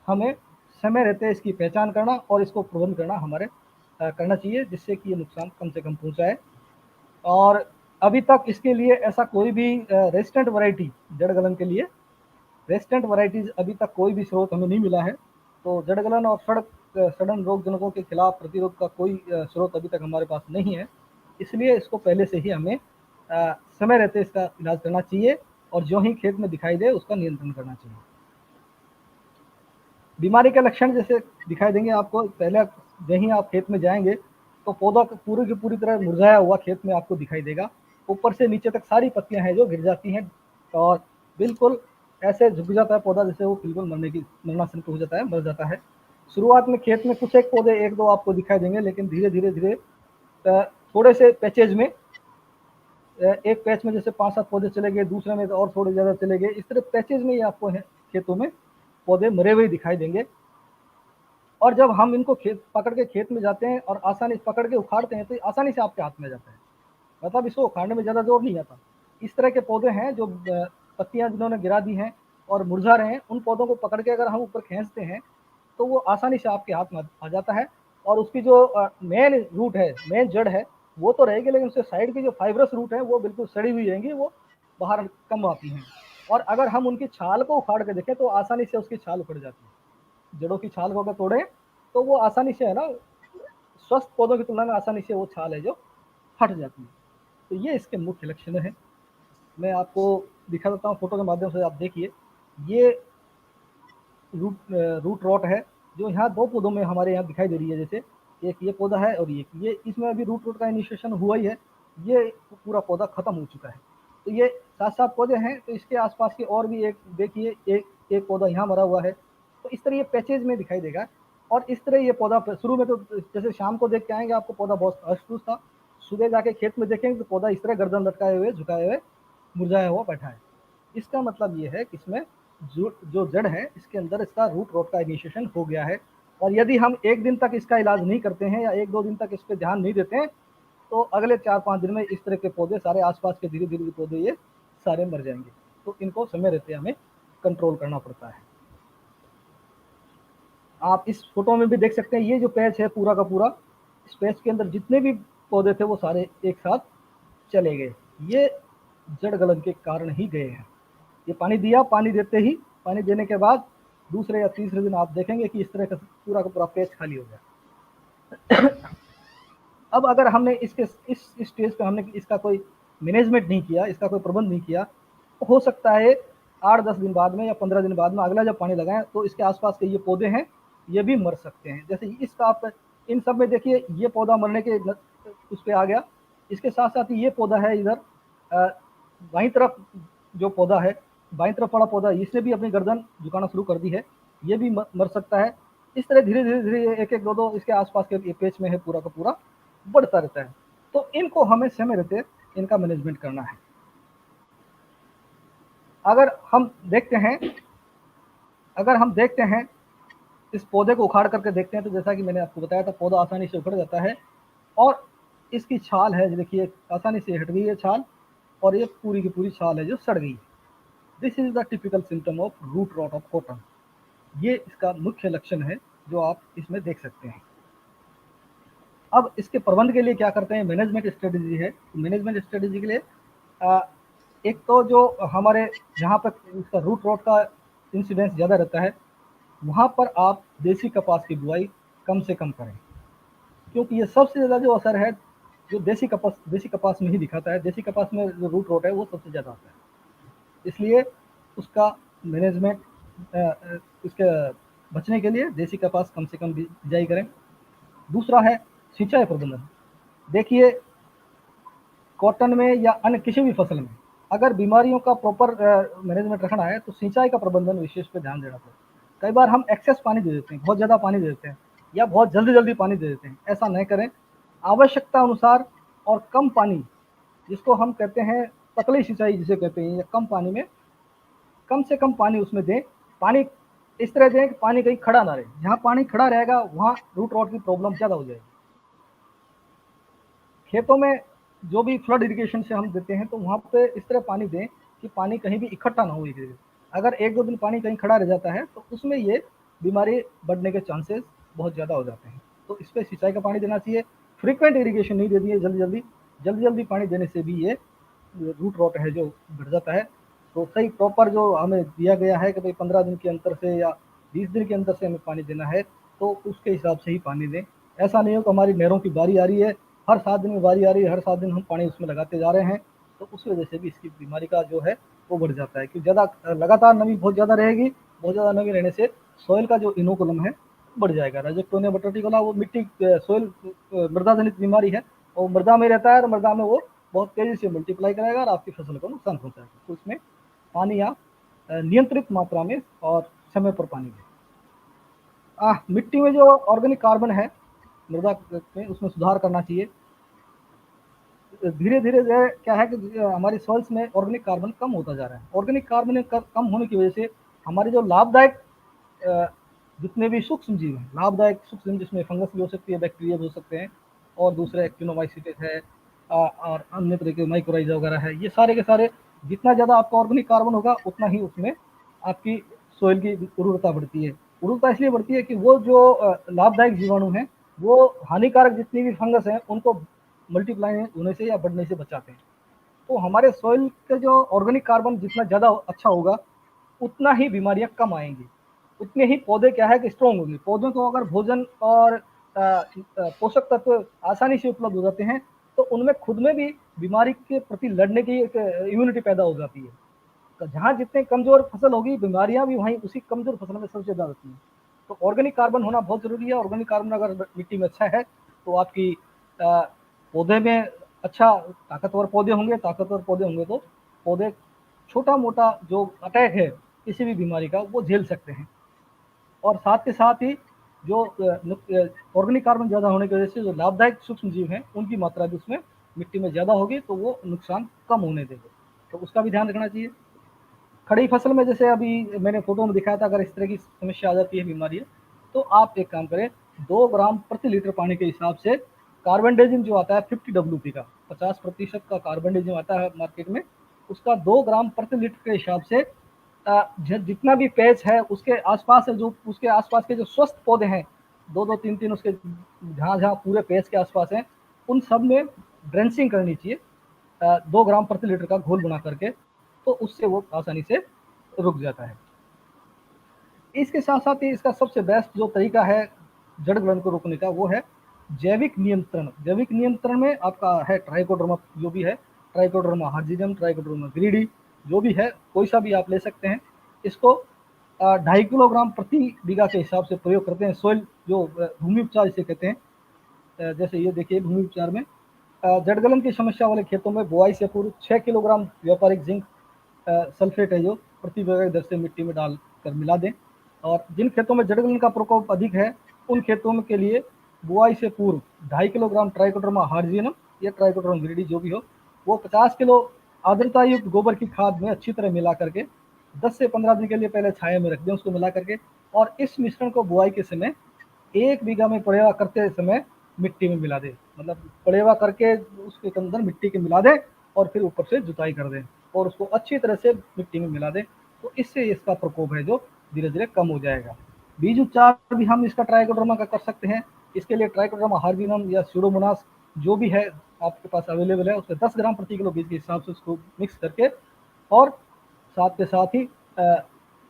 हमें समय रहते इसकी पहचान करना और इसको प्रबंध करना हमारे करना चाहिए, जिससे कि ये नुकसान कम से कम पहुंचाए। और अभी तक इसके लिए ऐसा कोई भी रेजिस्टेंट वैरायटी जड़ गलन के लिए रेजिस्टेंट वैरायटीज अभी तक कोई भी स्रोत हमें नहीं मिला है। तो जड़ गलन और सड़न रोग जनकों के खिलाफ प्रतिरोध का कोई स्रोत अभी तक हमारे पास नहीं है, इसलिए इसको पहले से ही हमें समय रहते इसका इलाज करना चाहिए और जो ही खेत में दिखाई दे उसका नियंत्रण करना चाहिए। बीमारी के लक्षण जैसे दिखाई देंगे आपको, पहले जहीं आप खेत में जाएंगे तो पौधा पूरी की पूरी तरह मुरझाया हुआ खेत में आपको दिखाई देगा। ऊपर से नीचे तक सारी पत्तियां हैं जो गिर जाती हैं और बिल्कुल ऐसे झुक जाता है पौधा जैसे वो बिल्कुल मरनासन हो जाता है, मर जाता है। शुरुआत में खेत में कुछ एक पौधे एक दो आपको दिखाई देंगे, लेकिन धीरे धीरे धीरे थोड़े से पैचेज में, एक पैच में जैसे 5-7 पौधे चले गए, दूसरे में और थोड़े ज़्यादा चले गए, इस तरह पैचेज में ही आपको खेतों में पौधे मरे हुए दिखाई देंगे। और जब हम इनको पकड़ के खेत में जाते हैं और आसानी से पकड़ के उखाड़ते हैं तो आसानी से आपके हाथ में जाता है, मतलब इसको उखाड़ने में ज़्यादा जोर नहीं आता। इस तरह के पौधे हैं जो पत्तियां जिन्होंने गिरा दी हैं और मुरझा रहे हैं, उन पौधों को पकड़ के अगर हम ऊपर खींचते हैं तो वो आसानी से आपके हाथ में आ जाता है। और उसकी जो मेन रूट है, मेन जड़ है, वो तो रहेगी, लेकिन उसके साइड की जो फाइब्रस रूट है वो बिल्कुल सड़ी हुई रहेंगी, वो बाहर कम आती हैं। और अगर हम उनकी छाल को उखाड़ के देखें तो आसानी से उसकी छाल उखड़ जाती है। जड़ों की छाल को अगर तोड़ें तो वो आसानी से है ना, स्वस्थ पौधों की तुलना में आसानी से वो छाल है जो हट जाती है। तो ये इसके मुख्य लक्षण है। मैं आपको दिखा देता हूँ फोटो के माध्यम से, आप देखिए ये रूट रॉट है जो यहाँ 2 पौधों में हमारे यहाँ दिखाई दे रही है। जैसे एक ये पौधा है और ये इसमें अभी रूट रॉट का इनिशिएशन हुआ ही है, ये पूरा पौधा खत्म हो चुका है। तो ये 7-7 पौधे हैं, तो इसके आसपास के और भी एक देखिए, एक पौधा यहाँ मरा हुआ है। तो इस तरह ये पैचेज में दिखाई देगा। और इस तरह ये पौधा शुरू में तो जैसे शाम को देख के आएंगे आपको पौधा बहुत हष्ट था, सुबह जाके खेत में देखेंगे तो पौधा इस तरह गर्दन लटकाए हुए, झुकाए हुए, मुरझाया हुआ बैठा है। इसका मतलब ये है कि इसमें जो जड़ है इसके अंदर इसका रूट रॉट का इनिशिएशन हो गया है। और यदि हम एक दिन तक इसका इलाज नहीं करते हैं या 1-2 दिन तक इस पर ध्यान नहीं देते हैं तो अगले 4-5 दिन में इस तरह के पौधे सारे आसपास के धीरे धीरे पौधे ये सारे मर जाएंगे। तो इनको समय रहते हमें कंट्रोल करना पड़ता है। आप इस फोटो में भी देख सकते हैं, ये जो पैच है पूरा का पूरा, इस पैच के अंदर जितने भी पौधे थे वो सारे एक साथ चले गए। ये जड़ गलन के कारण ही गए हैं। ये पानी दिया, पानी देते ही, पानी देने के बाद दूसरे या तीसरे दिन आप देखेंगे कि इस तरह का पूरा पैच खाली हो गया। अब अगर हमने इसके इस स्टेज पे हमने इसका कोई मैनेजमेंट नहीं किया, इसका कोई प्रबंध नहीं किया, तो हो सकता है 8-10 दिन बाद में या 15 दिन बाद में अगला जब पानी लगाएं तो इसके आसपास के ये पौधे हैं ये भी मर सकते हैं। जैसे इसका आप इन सब में देखिए, ये पौधा मरने के उस पर आ गया। इसके साथ साथ ही ये पौधा है इधर बाईं तरफ, जो पौधा है बाईं तरफ पड़ा पौधा, इसने भी अपनी गर्दन झुकाना शुरू कर दी है, ये भी मर सकता है। इस तरह धीरे धीरे धीरे एक एक दो इसके आसपास के पेच में है पूरा का पूरा बढ़ता रहता है। तो इनको हमें समय रहते इनका मैनेजमेंट करना है। अगर हम देखते हैं इस पौधे को उखाड़ करके देखते हैं तो जैसा कि मैंने आपको बताया था, पौधा आसानी से उखड़ जाता है और इसकी छाल है, देखिए आसानी से हट गई है छाल, और ये पूरी की पूरी छाल है जो सड़ गई है। This is the typical symptom of root rot of cotton. ये इसका मुख्य लक्षण है जो आप इसमें देख सकते हैं। अब इसके प्रबंध के लिए क्या करते हैं, मैनेजमेंट स्ट्रेटेजी है। मैनेजमेंट स्ट्रेटेजी के लिए एक तो जो हमारे जहाँ पर इसका रूट रॉट का इंसिडेंस ज़्यादा रहता है वहाँ पर आप देसी कपास की बुआई कम से कम करें, क्योंकि ये सबसे ज़्यादा जो असर है जो देसी कपास में ही दिखाता है। देसी कपास में जो रूट रॉट है वो सबसे ज़्यादा आता है, इसलिए उसका मैनेजमेंट इसके बचने के लिए देसी कपास कम से कम बिजाई करें। दूसरा है सिंचाई प्रबंधन। देखिए कॉटन में या अन्य किसी भी फसल में अगर बीमारियों का प्रॉपर मैनेजमेंट रखना है तो सिंचाई का प्रबंधन विशेष पे ध्यान देना पड़ेगा। कई बार हम एक्सेस पानी दे देते हैं, बहुत ज़्यादा पानी दे देते हैं या बहुत जल्दी पानी दे देते हैं। ऐसा नहीं करें, आवश्यकता अनुसार और कम पानी, जिसको हम कहते हैं पतली सिंचाई जिसे कहते हैं, या कम पानी में कम से कम पानी उसमें दें। पानी इस तरह दें कि पानी कहीं खड़ा ना रहे, जहाँ पानी खड़ा रहेगा वहाँ रूट रॉट की प्रॉब्लम ज़्यादा हो जाएगी। खेतों में जो भी फ्लड इरिगेशन से हम देते हैं तो वहाँ पे इस तरह पानी दें कि पानी कहीं भी इकट्ठा ना हो। अगर 1-2 दिन पानी कहीं खड़ा रह जाता है तो उसमें ये बीमारी बढ़ने के चांसेस बहुत ज़्यादा हो जाते हैं। तो इस पर सिंचाई का पानी देना चाहिए। फ्रीक्वेंट इरिगेशन नहीं देनी है, जल्दी पानी देने से भी ये रूट रॉट है जो बढ़ जाता है। तो सही प्रॉपर जो हमें दिया गया है कि भाई 15 दिन के अंतर से या 20 दिन के अंतर से हमें पानी देना है, तो उसके हिसाब से ही पानी दें। ऐसा नहीं हो कि हमारी नहरों की बारी आ रही है, हर 7 दिन में बारी आ रही है, हर 7 दिन हम पानी उसमें लगाते जा रहे हैं, तो उस वजह से भी इसकी बीमारी का जो है वो बढ़ जाता है। क्योंकि ज़्यादा लगातार नमी बहुत ज़्यादा रहेगी, बहुत ज़्यादा नमी रहने से सॉइल का जो इनोकुलम है बढ़ जाएगा। रजोक्टोनिया बटरटिकोला वो मिट्टी सॉइल मृदा जनित बीमारी है, और मृदा में रहता है और मृदा में वो बहुत तेज़ी से मल्टीप्लाई करेगा और आपकी फसल को नुकसान पहुँचाएगा। तो इसमें पानी या नियंत्रित मात्रा में और समय पर पानी दें। मिट्टी में जो ऑर्गेनिक कार्बन है मृदा में, उसमें सुधार करना चाहिए। धीरे धीरे क्या है कि हमारी सॉइल्स में ऑर्गेनिक कार्बन कम होता जा रहा है। ऑर्गेनिक कार्बन कम होने की वजह से हमारे जो लाभदायक जितने भी सूक्ष्म जीव हैं, लाभदायक सूक्ष्म, जिसमें फंगस भी हो सकती है, बैक्टीरिया भी हो सकते हैं, और दूसरे एक्टिनोमाइसीट्स है और अन्य तरह के माइक्रोराइजा वगैरह है, ये सारे के सारे जितना ज़्यादा आपका ऑर्गेनिक कार्बन होगा उतना ही उसमें आपकी सोइल की उर्वरता बढ़ती है। उर्वरता इसलिए बढ़ती है कि वो जो लाभदायक जीवाणु हैं वो हानिकारक जितनी भी फंगस हैं उनको मल्टीप्लाई होने से या बढ़ने से बचाते हैं। तो हमारे सॉइल का जो ऑर्गेनिक कार्बन जितना ज़्यादा अच्छा होगा उतना ही बीमारियां कम आएंगी, उतने ही पौधे क्या है कि स्ट्रॉन्ग होंगे। पौधों को अगर भोजन और पोषक तत्व आसानी से उपलब्ध हो जाते हैं तो उनमें खुद में भी बीमारी के प्रति लड़ने की एक इम्यूनिटी पैदा हो जाती है। तो जहाँ जितने कमजोर फसल होगी बीमारियां भी वहीं उसी कमजोर फसल में सबसे ज़्यादा होती हैं। तो ऑर्गेनिक कार्बन होना बहुत ज़रूरी है। ऑर्गेनिक कार्बन अगर मिट्टी में अच्छा है तो आपकी पौधे में अच्छा ताकतवर पौधे होंगे तो पौधे छोटा मोटा जो अटैक है किसी भी बीमारी का वो झेल सकते हैं। और साथ के साथ ही जो ऑर्गेनिक कार्बन ज़्यादा होने की वजह से जो लाभदायक सूक्ष्म जीव हैं उनकी मात्रा भी उसमें मिट्टी में ज़्यादा होगी तो वो नुकसान कम होने देंगे, तो उसका भी ध्यान रखना चाहिए। खड़ी फसल में जैसे अभी मैंने फोटो में दिखाया था, अगर इस तरह की समस्या आ जाती है, बीमारी है, तो आप एक काम करें, 2 ग्राम प्रति लीटर पानी के हिसाब से कार्बेंडाजिम जो आता है 50 WP का, 50% का कार्बेंडाजिम आता है मार्केट में, उसका 2 ग्राम प्रति लीटर के हिसाब से जितना भी पेज है उसके आसपास है, जो उसके आसपास के जो स्वस्थ पौधे हैं, 2-2 3-3 उसके जहाँ जहाँ पूरे पेज के आसपास हैं, उन सब में ड्रेंचिंग करनी चाहिए 2 ग्राम प्रति लीटर का घोल बना करके, तो उससे वो आसानी से रुक जाता है। इसके साथ साथ ही इसका सबसे बेस्ट जो तरीका है जड़ गलन को रोकने का, वो है जैविक नियंत्रण। जैविक नियंत्रण में आपका है ट्राइकोडर्मा, जो भी है ट्राइकोडर्मा हार्जिनम, ट्राइकोडर्मा ग्रीडी, जो भी है कोई सा भी आप ले सकते हैं। इसको 2.5 किलोग्राम प्रति बीघा के हिसाब से प्रयोग करते हैं। सॉइल जो भूमि उपचार इसे कहते हैं, जैसे ये देखिए भूमि उपचार में जड़ गलन की समस्या वाले खेतों में बुआई से पूर्व 6 किलोग्राम व्यापारिक जिंक सल्फेट है जो प्रति बीघा दर से मिट्टी में डालकर मिला दें। और जिन खेतों में जड़ गलन का प्रकोप अधिक है, उन खेतों के लिए बुआई से पूर्व 2.5 किलोग्राम ट्राइकोडर्मा हार्जिनम या ट्राइकोडर्मा ग्रीडी जो भी हो, वो 50 किलो आर्द्रता युक्त गोबर की खाद में अच्छी तरह मिला करके 10 से 15 दिन के लिए पहले छाया में रख दें उसको मिला करके, और इस मिश्रण को बुआई के समय 1 बीघा में पड़ेवा करते समय मिट्टी में मिला दें। मतलब पड़ेवा करके उसके अंदर मिट्टी के मिला दें और फिर ऊपर से जुताई कर दें और उसको अच्छी तरह से मिट्टी में मिला दें, तो इससे इसका प्रकोप है जो धीरे धीरे कम हो जाएगा। बीज उपचार भी हम इसका ट्राइकोडर्मा का कर सकते हैं। इसके लिए ट्राइकोडर्मा हार्जिनम या स्यूडोमोनास जो भी है आपके पास अवेलेबल है, उससे 10 ग्राम प्रति किलो बीज के हिसाब से उसको मिक्स करके, और साथ के साथ ही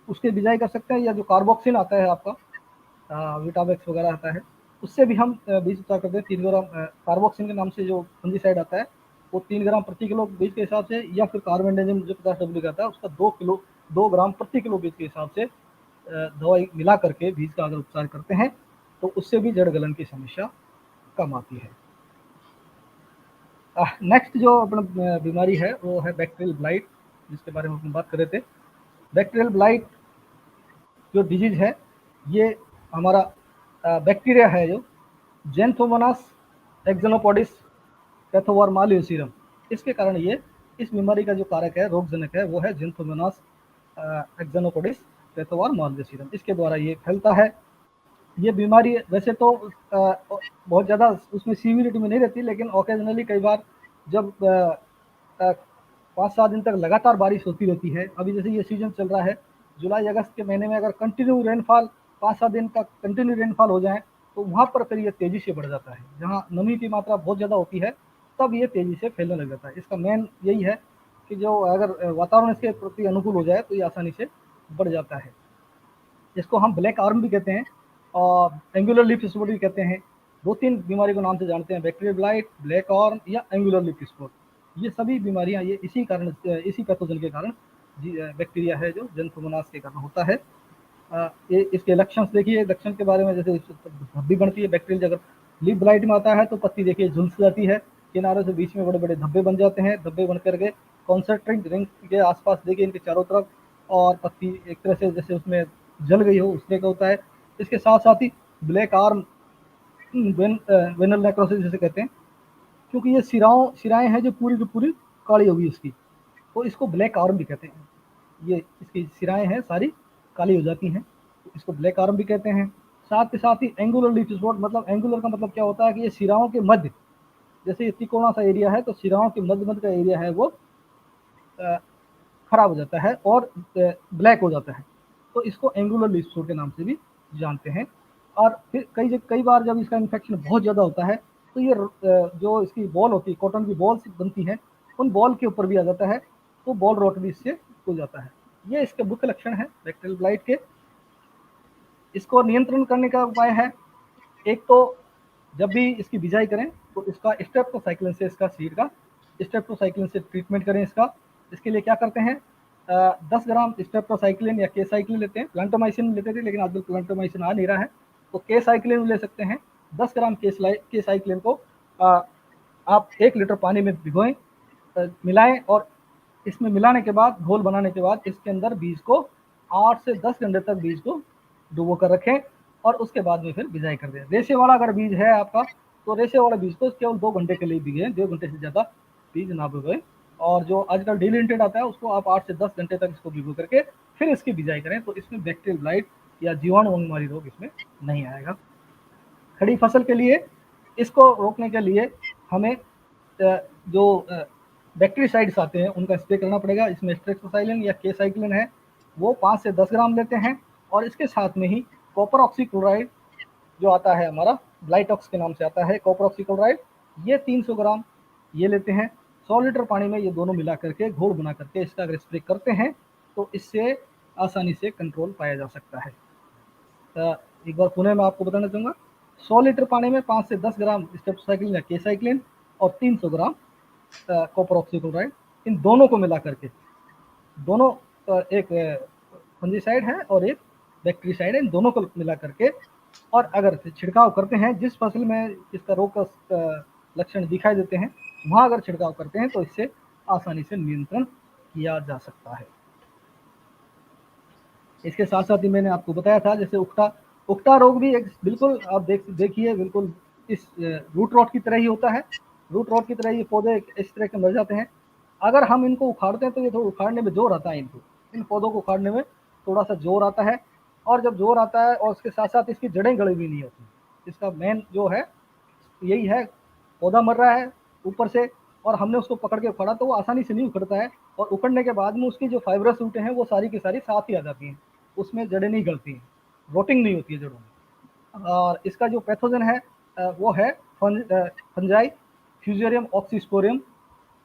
उसके बिजाई कर सकते हैं, या जो कार्बोक्सिन आता है आपका विटावेक्स वगैरह आता है, उससे भी हम बीज उपचार करते हैं। 3 ग्राम कार्बोक्सिन के नाम से जो फंजीसाइड आता है, वो 3 ग्राम प्रति किलो बीज के हिसाब से, या फिर कार्बेंडाजिम जो 50 WP का आता है उसका 2 ग्राम प्रति किलो बीज के हिसाब से दवाई मिला करके बीज का अगर उपचार करते हैं, तो उससे भी जड़ गलन की समस्या कम आती है। नेक्स्ट जो अपना बीमारी है वो है बैक्टीरियल ब्लाइट, जिसके बारे में हम बात कर रहे थे। बैक्टीरियल ब्लाइट जो डिजीज है, ये हमारा बैक्टीरिया है जो जेंथोमोनास एक्जेनोपोडिस पैथोवार मालयूसीरम, इसके कारण ये इस बीमारी का जो कारक है, रोगजनक है, वो है जेंथोमोनास एक्जेनोपोडिस पैथोवार मालयूसीरम। इसके द्वारा ये फैलता है। ये बीमारी वैसे तो बहुत ज़्यादा उसमें सीवियरिटी में नहीं रहती, लेकिन ओकेजनली कई बार जब 5-7 दिन तक लगातार बारिश होती रहती है, अभी जैसे ये सीजन चल रहा है जुलाई अगस्त के महीने में, अगर कंटिन्यू रेनफॉल 5-7 दिन का कंटिन्यू रेनफॉल हो जाए, तो वहाँ पर फिर ये तेज़ी से बढ़ जाता है। जहाँ नमी की मात्रा बहुत ज़्यादा होती है तब ये तेज़ी से फैलने लग जाता है। इसका मेन यही है कि जो अगर वातावरण इसके प्रति अनुकूल हो जाए तो ये आसानी से बढ़ जाता है। इसको हम ब्लैक आर्म भी कहते हैं और एंगुलर लीफ स्पॉट भी कहते हैं। 2-3 बीमारी को नाम से जानते हैं, बैक्टीरियल ब्लाइट, ब्लैक आर्म या एंगुलर लीफ स्पॉट। ये सभी बीमारियां ये इसी कारण, इसी पैथोजन के कारण बैक्टीरिया है जो जेंथोमोनास के कारण होता है। ये इसके लक्षण देखिए, लक्षण के बारे में जैसे धब्बी बनती है बैक्टीरियल, अगर लीफ ब्लाइट में आता है तो पत्ती देखिए झुलस जाती है, किनारों से बीच में बड़े बड़े धब्बे बन जाते हैं, धब्बे बन करके कॉन्सेंट्रिक रिंग के आसपास देखिए इनके चारों तरफ, और पत्ती एक तरह से जैसे उसमें जल गई हो उस तरह का होता है। इसके साथ साथ ही ब्लैक आर्म वेनल नेक्रोसिस जिसे कहते हैं, क्योंकि ये सिराएं हैं जो पूरी की पूरी काली होगी इसकी, तो इसको ब्लैक आर्म भी कहते हैं। ये इसकी सिराएं हैं सारी काली हो जाती हैं, तो इसको ब्लैक आर्म भी कहते हैं। साथ के साथ ही एंगुलर लीफ स्पॉट, मतलब एंगुलर का मतलब क्या होता है कि ये सिराओं के मध्य, जैसे ये तिकोना सा एरिया है तो सिराओं के मध्य का एरिया है वो खराब हो जाता है और ब्लैक हो जाता है, तो इसको एंगुलर लीफ स्पॉट के नाम से भी जानते हैं। और फिर कई बार जब इसका इन्फेक्शन बहुत ज़्यादा होता है तो ये जो इसकी बॉल होती है, कॉटन की बॉल बनती है, उन बॉल के ऊपर भी आ जाता है, तो बॉल रॉट भी इससे हो जाता है। ये इसके मुख्य लक्षण है बैक्टीरियल ब्लाइट के। इसको नियंत्रण करने का उपाय है, एक तो जब भी इसकी बिजाई करें तो इसका स्ट्रेप्टोसाइक्लिन से, इसका सीड का स्ट्रेप्टोसाइक्लिन से ट्रीटमेंट करें इसका। इसके लिए क्या करते हैं, 10 ग्राम स्ट्रेप्टोसाइक्लिन या के साइक्लिन लेते हैं, प्लांटोमाइसिन लेते थे लेकिन आजकल प्लांटोमाइसिन आ नहीं रहा है, तो के साइक्लिन ले सकते हैं। 10 ग्राम के साइक्लिन को आप 1 लीटर पानी में भिगोएं, मिलाएं, और इसमें मिलाने के बाद, घोल बनाने के बाद, इसके अंदर बीज को 8 से 10 घंटे तक बीज को डुबो कर रखें और उसके बाद में फिर बिजाई कर दें। रेशे वाला अगर बीज है आपका तो रेशे वाले बीज को केवल 2 घंटे के लिए दिए, 2 घंटे से ज़्यादा बीज ना भिगोएं। और जो आजकल डिलिंटेड आता है उसको आप 8 से 10 घंटे तक इसको भिगो करके फिर इसकी बिजाई करें, तो इसमें बैक्टीरियल ब्लाइट या जीवाणु अंगमारी रोग इसमें नहीं आएगा। खड़ी फसल के लिए इसको रोकने के लिए हमें जो बैक्टीरिसाइड्स आते हैं उनका स्प्रे करना पड़ेगा। इसमें स्ट्रेक्सोसाइलिन या केसाइक्लिन है, वो 5 से 10 ग्राम लेते हैं, और इसके साथ में ही कॉपर ऑक्सीक्लोराइड जो आता है हमारा, ब्लाइटॉक्स के नाम से आता है कॉपर ऑक्सीक्लोराइड, ये 300 ग्राम ये लेते हैं। 100 लीटर पानी में ये दोनों मिला करके घोल बना करके इसका अगर स्प्रे करते हैं तो इससे आसानी से कंट्रोल पाया जा सकता है। एक बार पुनः मैं आपको बताना चाहूँगा, 100 लीटर पानी में 5 से 10 ग्राम स्टेप्टोसाइक्लिन या केसाइक्लिन और 300 ग्राम कॉपर ऑक्सीक्लोराइड, इन दोनों को मिला करके, दोनों एक फंजीसाइड है और एक बैक्टीरिसाइड है, इन दोनों को मिला करके और अगर छिड़काव करते हैं, जिस फसल में इसका रोग का लक्षण दिखाई देते हैं वहाँ अगर छिड़काव करते हैं तो इससे आसानी से नियंत्रण किया जा सकता है। इसके साथ साथ ही मैंने आपको बताया था जैसे उकटा रोग भी एक बिल्कुल आप देखिए बिल्कुल इस रूट रॉट की तरह ही होता है। रूट रॉट की तरह ये पौधे इस तरह के मर जाते हैं। अगर हम इनको उखाड़ते हैं तो ये थोड़ा उखाड़ने में जोर आता है, इन पौधों को उखाड़ने में थोड़ा सा जोर आता है, और जब जोर आता है और उसके साथ साथ इसकी जड़ें गड़ी हुई नहीं होती। इसका मेन जो है यही है, पौधा मर रहा है ऊपर से और हमने उसको पकड़ के उखाड़ा तो वो आसानी से नहीं उखड़ता है, और उखड़ने के बाद में उसकी जो फाइब्रस रूटें हैं वो सारी की सारी साथ ही आ जाती हैं, उसमें जड़ें नहीं गलती हैं, रोटिंग नहीं होती है जड़ों में। और इसका जो पैथोजन है वो है फंजाई फ्यूजेरियम ऑक्सीस्पोरियम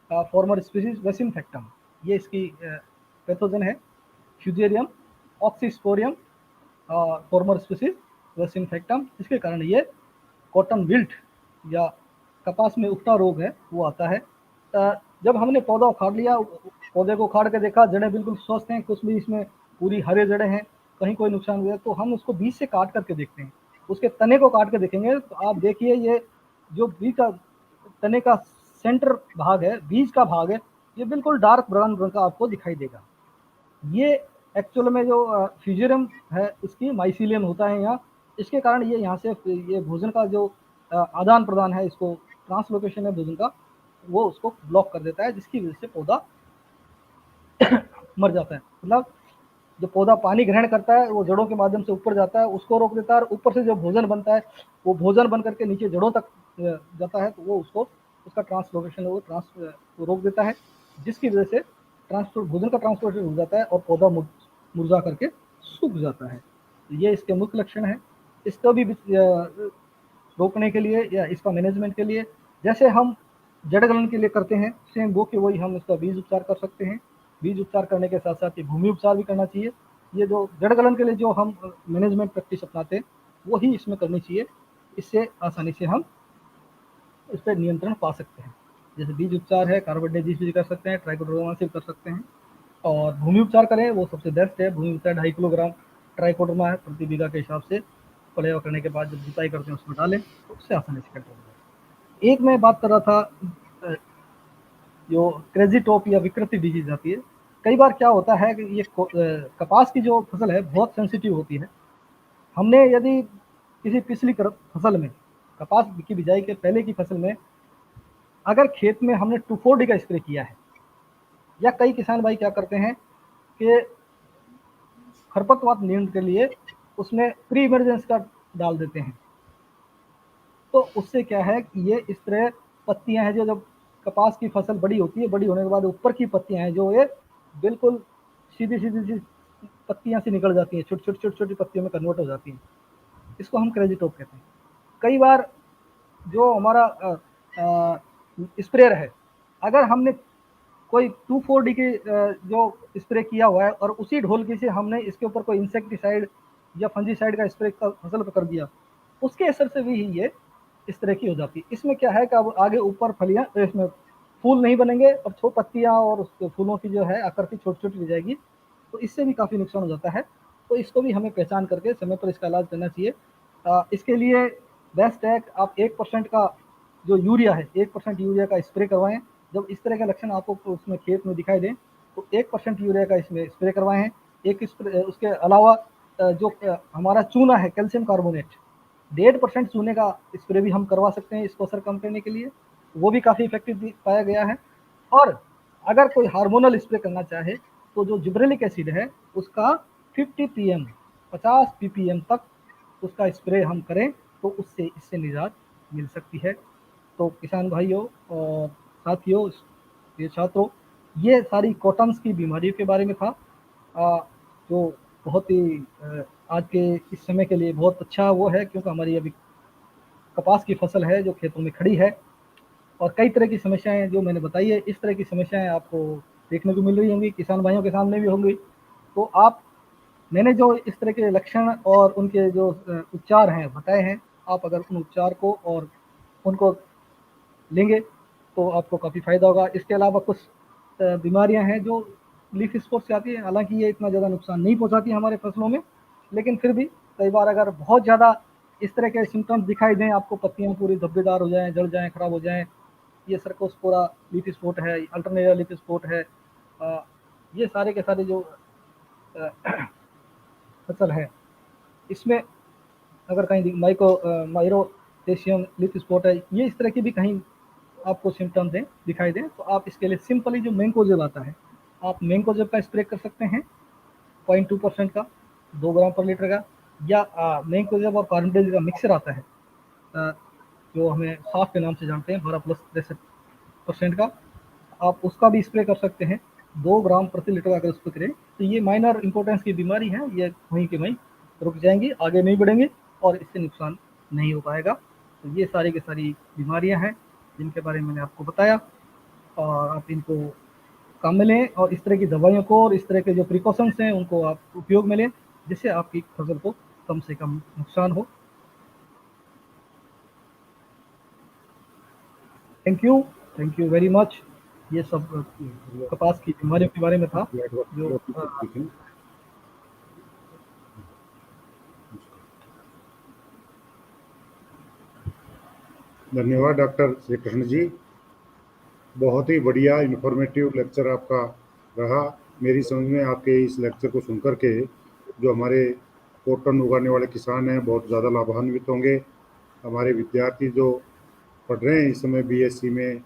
फॉर्मर स्पीसीज वेसिनफेक्टम, ये इसकी पैथोजन है, फ्यूजेरियम ऑक्सीस्पोरियम फॉर्मर स्पीसीज वेसिनफेक्टम। इसके कारण ये कॉटन विल्ट या कपास में उकटा रोग है वो आता है। जब हमने पौधा उखाड़ लिया, पौधे को उखाड़ के देखा, जड़ें बिल्कुल स्वस्थ हैं, कुछ भी इसमें पूरी हरे जड़ें हैं, कहीं कोई नुकसान हुआ, तो हम उसको बीज से काट करके देखते हैं, उसके तने को काट के देखेंगे तो आप देखिए ये जो बीज का तने का सेंटर भाग है, बीज का भाग है, ये बिल्कुल डार्क ब्राउन रंग का आपको दिखाई देगा। ये एक्चुअल में जो फ्यूजेरियम है इसकी माइसीलियम होता है यहाँ, इसके कारण ये यहाँ से ये भोजन का जो आदान प्रदान है, इसको ट्रांसलोकेशन है भोजन का, वो उसको ब्लॉक कर देता है, जिसकी वजह से पौधा मर जाता है। मतलब जो पौधा पानी ग्रहण करता है वो जड़ों के माध्यम से ऊपर जाता है, उसको रोक देता है, और ऊपर से जो भोजन बनता है वो भोजन बन करके नीचे जड़ों तक जाता है, तो वो उसको उसका ट्रांसलोकेशन है वो रोक देता है, जिसकी वजह से ट्रांसपोर्ट भोजन का ट्रांसपोर्टेशन हो जाता है और पौधा मुरझा करके सूख जाता है। ये इसके मुख्य लक्षण है। इसको भी रोकने के लिए या इसका मैनेजमेंट के लिए जैसे हम जड़ गलन के लिए करते हैं सेम वो कि वही हम इसका बीज उपचार कर सकते हैं। बीज उपचार करने के साथ साथ ये भूमि उपचार भी करना चाहिए। ये जो जड़ गलन के लिए जो हम मैनेजमेंट प्रैक्टिस अपनाते हैं वही इसमें करनी चाहिए, इससे आसानी से हम इस पर नियंत्रण पा सकते हैं। जैसे बीज उपचार है, कार्बोडाइजिस भी कर सकते हैं, ट्राइकोडर्मा से कर सकते हैं, और भूमि उपचार करें वो सबसे बेस्ट है। भूमि उपचार 2.5 किलोग्राम ट्राइकोडर्मा है प्रति बीघा के हिसाब से, पलेवा करने के बाद जब जुताई करते हैं उसमें डालें तो उससे आसानी से कंट्रोल हो। एक मैं बात कर रहा था जो क्रेजी टॉप या विकृति डिजीज आती है, कई बार क्या होता है कि ये कपास की जो फसल है बहुत सेंसिटिव होती है। हमने यदि किसी पिछली फसल में कपास की बिजाई के पहले की फसल में अगर खेत में हमने 2,4-D का स्प्रे किया है, या कई किसान भाई क्या करते हैं कि खरपतवार नियंत्रण के लिए उसमें प्री इमरजेंस का डाल देते हैं, तो उससे क्या है कि ये इस तरह पत्तियां हैं जो जब कपास की फसल बड़ी होती है, बड़ी होने के बाद ऊपर की पत्तियां हैं जो ये बिल्कुल सीधी सीधी सी पत्तियां से निकल जाती हैं, छोटी छोटी छोटी छोटी पत्तियों में कन्वर्ट हो जाती हैं, इसको हम क्रेजी टॉप कहते हैं। कई बार जो हमारा स्प्रेयर है, अगर हमने कोई 2,4-D के जो स्प्रे किया हुआ है और उसी ढोलकी से हमने इसके ऊपर कोई इंसेक्टिसाइड या फंजीसाइड का स्प्रे फसल पर कर दिया, उसके असर से भी ये इस तरह की हो जाती है। इसमें क्या है कि अब आगे ऊपर फलियां इसमें फूल नहीं बनेंगे और छोटी पत्तियां और उसके फूलों की जो है आकृति छोटी छोटी रह जाएगी, तो इससे भी काफ़ी नुकसान हो जाता है। तो इसको भी हमें पहचान करके समय पर इसका इलाज करना चाहिए। इसके लिए बेस्ट है आप 1% का जो यूरिया है 1% यूरिया का स्प्रे करवाएं। जब इस तरह के लक्षण आपको उसमें खेत में दिखाई दें तो 1% यूरिया का इसमें स्प्रे करवाएं। एक स्प्रे उसके अलावा जो हमारा चूना है कैल्शियम कार्बोनेट, 1.5% चूने का स्प्रे भी हम करवा सकते हैं इसको असर कम करने के लिए, वो भी काफ़ी इफेक्टिव पाया गया है। और अगर कोई हार्मोनल स्प्रे करना चाहे तो जो जिब्रेलिक एसिड है उसका 50 पीएम 50 पीपीएम तक उसका स्प्रे हम करें तो उससे इससे निजात मिल सकती है। तो किसान भाइयों और साथियों, ये छात्रों, ये सारी कॉटन्स की बीमारियों के बारे में था, जो बहुत ही आज के इस समय के लिए बहुत अच्छा वो है, क्योंकि हमारी अभी कपास की फसल है जो खेतों में खड़ी है और कई तरह की समस्याएं जो मैंने बताई है, इस तरह की समस्याएं आपको देखने को मिल रही होंगी, किसान भाइयों के सामने भी होंगी। तो आप, मैंने जो इस तरह के लक्षण और उनके जो उपचार हैं बताए हैं, आप अगर उन उपचार को और उनको लेंगे तो आपको काफ़ी फ़ायदा होगा। इसके अलावा कुछ बीमारियां हैं जो लीफ स्पॉट से आती है, हालांकि ये इतना ज़्यादा नुकसान नहीं पहुंचाती हमारे फसलों में, लेकिन फिर भी कई बार अगर बहुत ज़्यादा इस तरह के सिम्टम्स दिखाई दें, आपको पत्तियां पूरी धब्बेदार हो जाएं, जल जाएं, खराब हो जाएं, ये सर्कोस्पोरा लीफ स्पॉट है, अल्टरनेरिया लीफ स्पॉट है, ये सारे के सारे जो फसल है इसमें अगर कहीं माइरोटेशियम लीफ स्पॉट है, ये इस तरह की भी कहीं आपको सिम्टम्स दें, दिखाई दें, तो आप इसके लिए सिंपली जो मैंकोजेब आता है, आप मैंकोजेब का स्प्रे कर सकते हैं 0.2% का 2 ग्राम पर लीटर का, या मैंकोजेब और कार्बोडेजिम का मिक्सर आता है जो हमें साफ के नाम से जानते हैं 12+63% का, आप उसका भी स्प्रे कर सकते हैं 2 ग्राम प्रति लीटर अगर उस पर करें तो ये माइनर इंपॉर्टेंस की बीमारी है, ये वहीं के वहीं रुक जाएंगी, आगे नहीं बढ़ेंगे और इससे नुकसान नहीं हो पाएगा। तो ये सारी की सारी बीमारियां हैं जिनके बारे में मैंने आपको बताया, और आप इनको काम में लें और इस तरह की दवाइयों को और इस तरह के जो प्रिकॉशंस हैं उनको आप उपयोग में लें, जिससे आपकी फसल को कम से कम नुकसान हो। Thank you very much. ये सब कपास की बीमारियों के बारे में था जो धन्यवाद डॉक्टर श्री कृष्ण जी, बहुत ही बढ़िया इन्फॉर्मेटिव लेक्चर आपका रहा। मेरी समझ में आपके इस लेक्चर को सुनकर के जो हमारे कॉटन उगाने वाले किसान हैं बहुत ज़्यादा लाभान्वित होंगे। हमारे विद्यार्थी जो पढ़ रहे हैं इस समय बीएससी में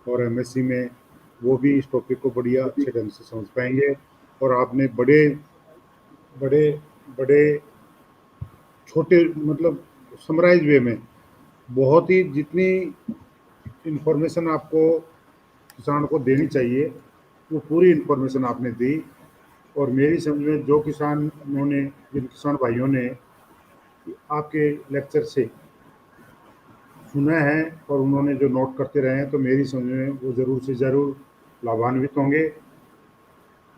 और एमएससी में, वो भी इस टॉपिक को बढ़िया अच्छे ढंग से समझ पाएंगे। और आपने बड़े बड़े बड़े छोटे मतलब समराइज वे में बहुत ही जितनी इन्फॉर्मेशन आपको किसान को देनी चाहिए वो पूरी इन्फॉर्मेशन आपने दी। और मेरी समझ में जो किसानों ने, जिन किसान भाइयों ने आपके लेक्चर से सुना है और उन्होंने जो नोट करते रहे हैं, तो मेरी समझ में वो ज़रूर से ज़रूर लाभान्वित होंगे।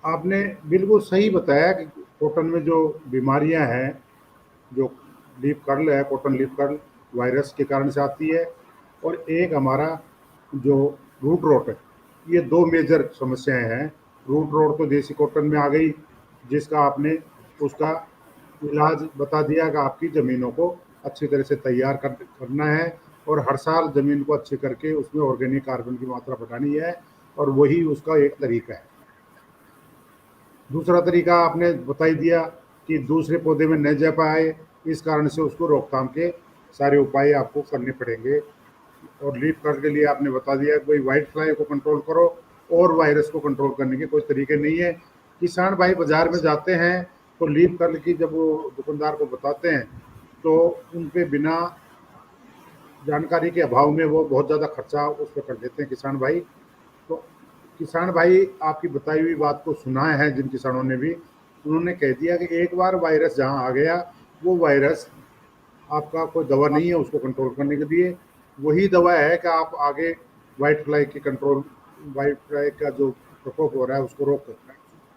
आपने बिल्कुल सही बताया कि कॉटन में जो बीमारियां हैं, जो लीफ कर्ल है, कॉटन लीफ कर्ल वायरस के कारण से आती है, और एक हमारा जो रूट रॉट है, ये दो मेजर समस्याएं हैं। रूट रॉट तो देसी कॉटन में आ गई, जिसका आपने उसका इलाज बता दिया कि आपकी ज़मीनों को अच्छी तरह से तैयार करना है और हर साल ज़मीन को अच्छे करके उसमें ऑर्गेनिक कार्बन की मात्रा बढ़ानी है, और वही उसका एक तरीका है। दूसरा तरीका आपने बता ही दिया कि दूसरे पौधे में न जा पाए, इस कारण से उसको रोकथाम के सारे उपाय आपको करने पड़ेंगे। और लीफ कर्ल के लिए आपने बता दिया कि भाई वाइट फ्लाई को कंट्रोल करो, और वायरस को कंट्रोल करने के कोई तरीके नहीं है। किसान भाई बाजार में जाते हैं तो लीफ कर्ल की जब वो दुकानदार को बताते हैं तो उनके बिना जानकारी के अभाव में वो बहुत ज़्यादा खर्चा उस पर कर देते हैं किसान भाई। तो किसान भाई आपकी बताई हुई बात को सुना है, जिन किसानों ने भी, उन्होंने कह दिया कि एक बार वायरस जहाँ आ गया, वो वायरस आपका कोई दवा नहीं है उसको कंट्रोल करने के लिए। वही दवा है कि आप आगे वाइट फ्लाई की कंट्रोल, वाइट फ्लाई का जो प्रकोप हो रहा है उसको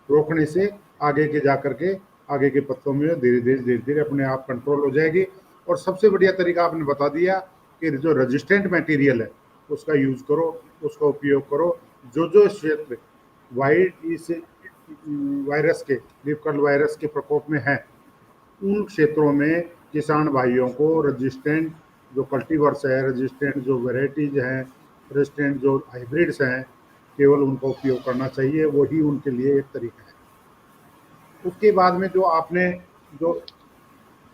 रोकने से आगे के जा करके आगे के पत्तों में धीरे धीरे अपने आप कंट्रोल हो जाएगी। और सबसे बढ़िया तरीका आपने बता दिया कि जो रेजिस्टेंट मटेरियल है उसका यूज़ करो, उसका उपयोग करो। जो क्षेत्र वाइट इस वायरस के, लीफ कर्ल वायरस के प्रकोप में है, उन क्षेत्रों में किसान भाइयों को रेजिस्टेंट जो कल्टीवर्स है, रेजिस्टेंट जो वेराइटीज़ हैं, रेजिस्टेंट जो हाइब्रिड्स हैं, केवल उनका उपयोग करना चाहिए, वही उनके लिए एक तरीका है। उसके बाद में जो आपने जो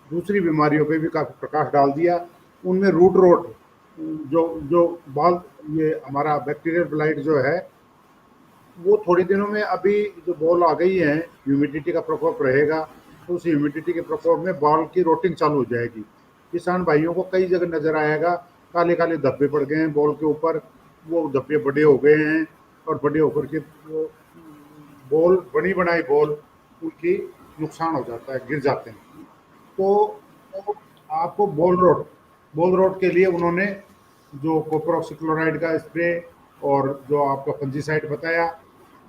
दूसरी बीमारियों पे भी काफ़ी प्रकाश डाल दिया। उनमें रूट रोट जो जो बॉल ये हमारा बैक्टीरियल ब्लाइट जो है वो थोड़े दिनों में, अभी जो बॉल आ गई है, ह्यूमिडिटी का प्रकोप रहेगा तो उस ह्यूमिडिटी के प्रकोप में बॉल की रोटिंग चालू हो जाएगी। किसान भाइयों को कई जगह नजर आएगा काले काले धब्बे पड़ गए हैं बॉल के ऊपर, वो धब्बे बड़े हो गए हैं और बड़े होकर के वो बॉल बनी बनाई बॉल उनकी नुकसान हो जाता है, गिर जाते हैं। तो आपको बॉल रोड के लिए उन्होंने जो कॉपर ऑक्सीक्लोराइड का स्प्रे और जो आपका फंजीसाइड बताया,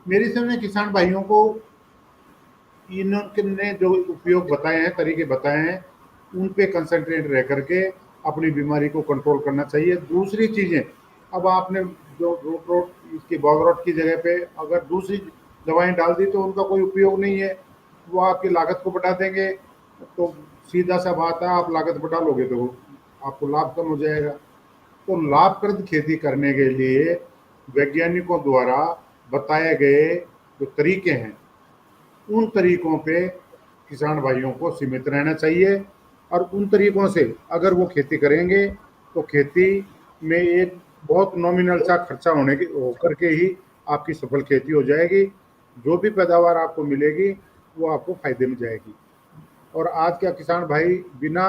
मेरी समझ में किसान भाइयों को इन्होंने जो उपयोग बताए हैं, तरीके बताए हैं, उन पे कंसंट्रेट रह करके अपनी बीमारी को कंट्रोल करना चाहिए। दूसरी चीज़ें, अब आपने जो रूट रोट इसकी बॉल रोट की जगह पे अगर दूसरी दवाएं डाल दी तो उनका कोई उपयोग नहीं है, वो आपकी लागत को बढ़ा देंगे। तो सीधा सा बात है, आप लागत बढ़ा लोगे तो आपको लाभ कम हो जाएगा। तो लाभप्रद खेती करने के लिए वैज्ञानिकों द्वारा बताए गए जो तरीके हैं उन तरीकों पे किसान भाइयों को सीमित रहना चाहिए, और उन तरीकों से अगर वो खेती करेंगे तो खेती में एक बहुत नॉमिनल सा खर्चा होने के होकर के ही आपकी सफल खेती हो जाएगी। जो भी पैदावार आपको मिलेगी वो आपको फायदे में जाएगी। और आज का किसान भाई बिना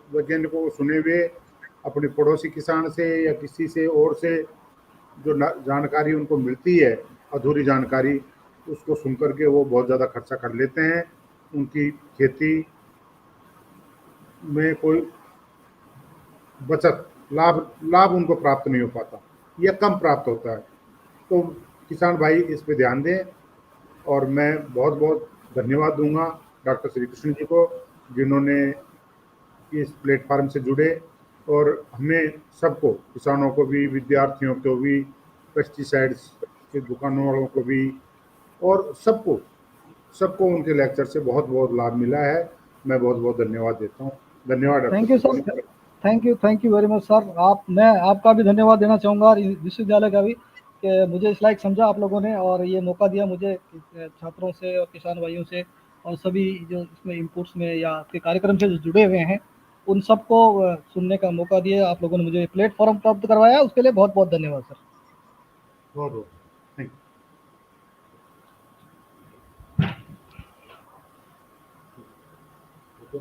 वैज्ञानिकों को सुने हुए अपने पड़ोसी किसान से या किसी से और से जो जानकारी उनको मिलती है, अधूरी जानकारी, उसको सुन करके वो बहुत ज़्यादा खर्चा कर लेते हैं। उनकी खेती में कोई बचत लाभ लाभ उनको प्राप्त नहीं हो पाता या कम प्राप्त होता है। तो किसान भाई इस पे ध्यान दें। और मैं बहुत बहुत धन्यवाद दूंगा डॉक्टर श्री कृष्ण जी को, जिन्होंने इस प्लेटफार्म से जुड़े और हमें सबको, किसानों को भी, विद्यार्थियों को भी, पेस्टिसाइड्स के दुकानों वालों को भी, और सबको सबको उनके लेक्चर से बहुत बहुत लाभ मिला है। मैं बहुत बहुत धन्यवाद देता हूँ। धन्यवाद doctor thank you Shri sir, Krishna. Thank you very much sir. मैं आपका भी धन्यवाद देना चाहूँगा और विश्वविद्यालय का भी, कि मुझे इस लायक समझा आप लोगों ने और ये मौका दिया मुझे छात्रों से और किसान भाइयों से और सभी जो इसमें इनपुट्स में या आपके कार्यक्रम से जो जुड़े हुए हैं उन सबको सुनने का मौका दिया। आप लोगों ने मुझे प्लेटफॉर्म प्राप्त करवाया, उसके लिए बहुत बहुत धन्यवाद सर। बहुत बहुत थैंक यू।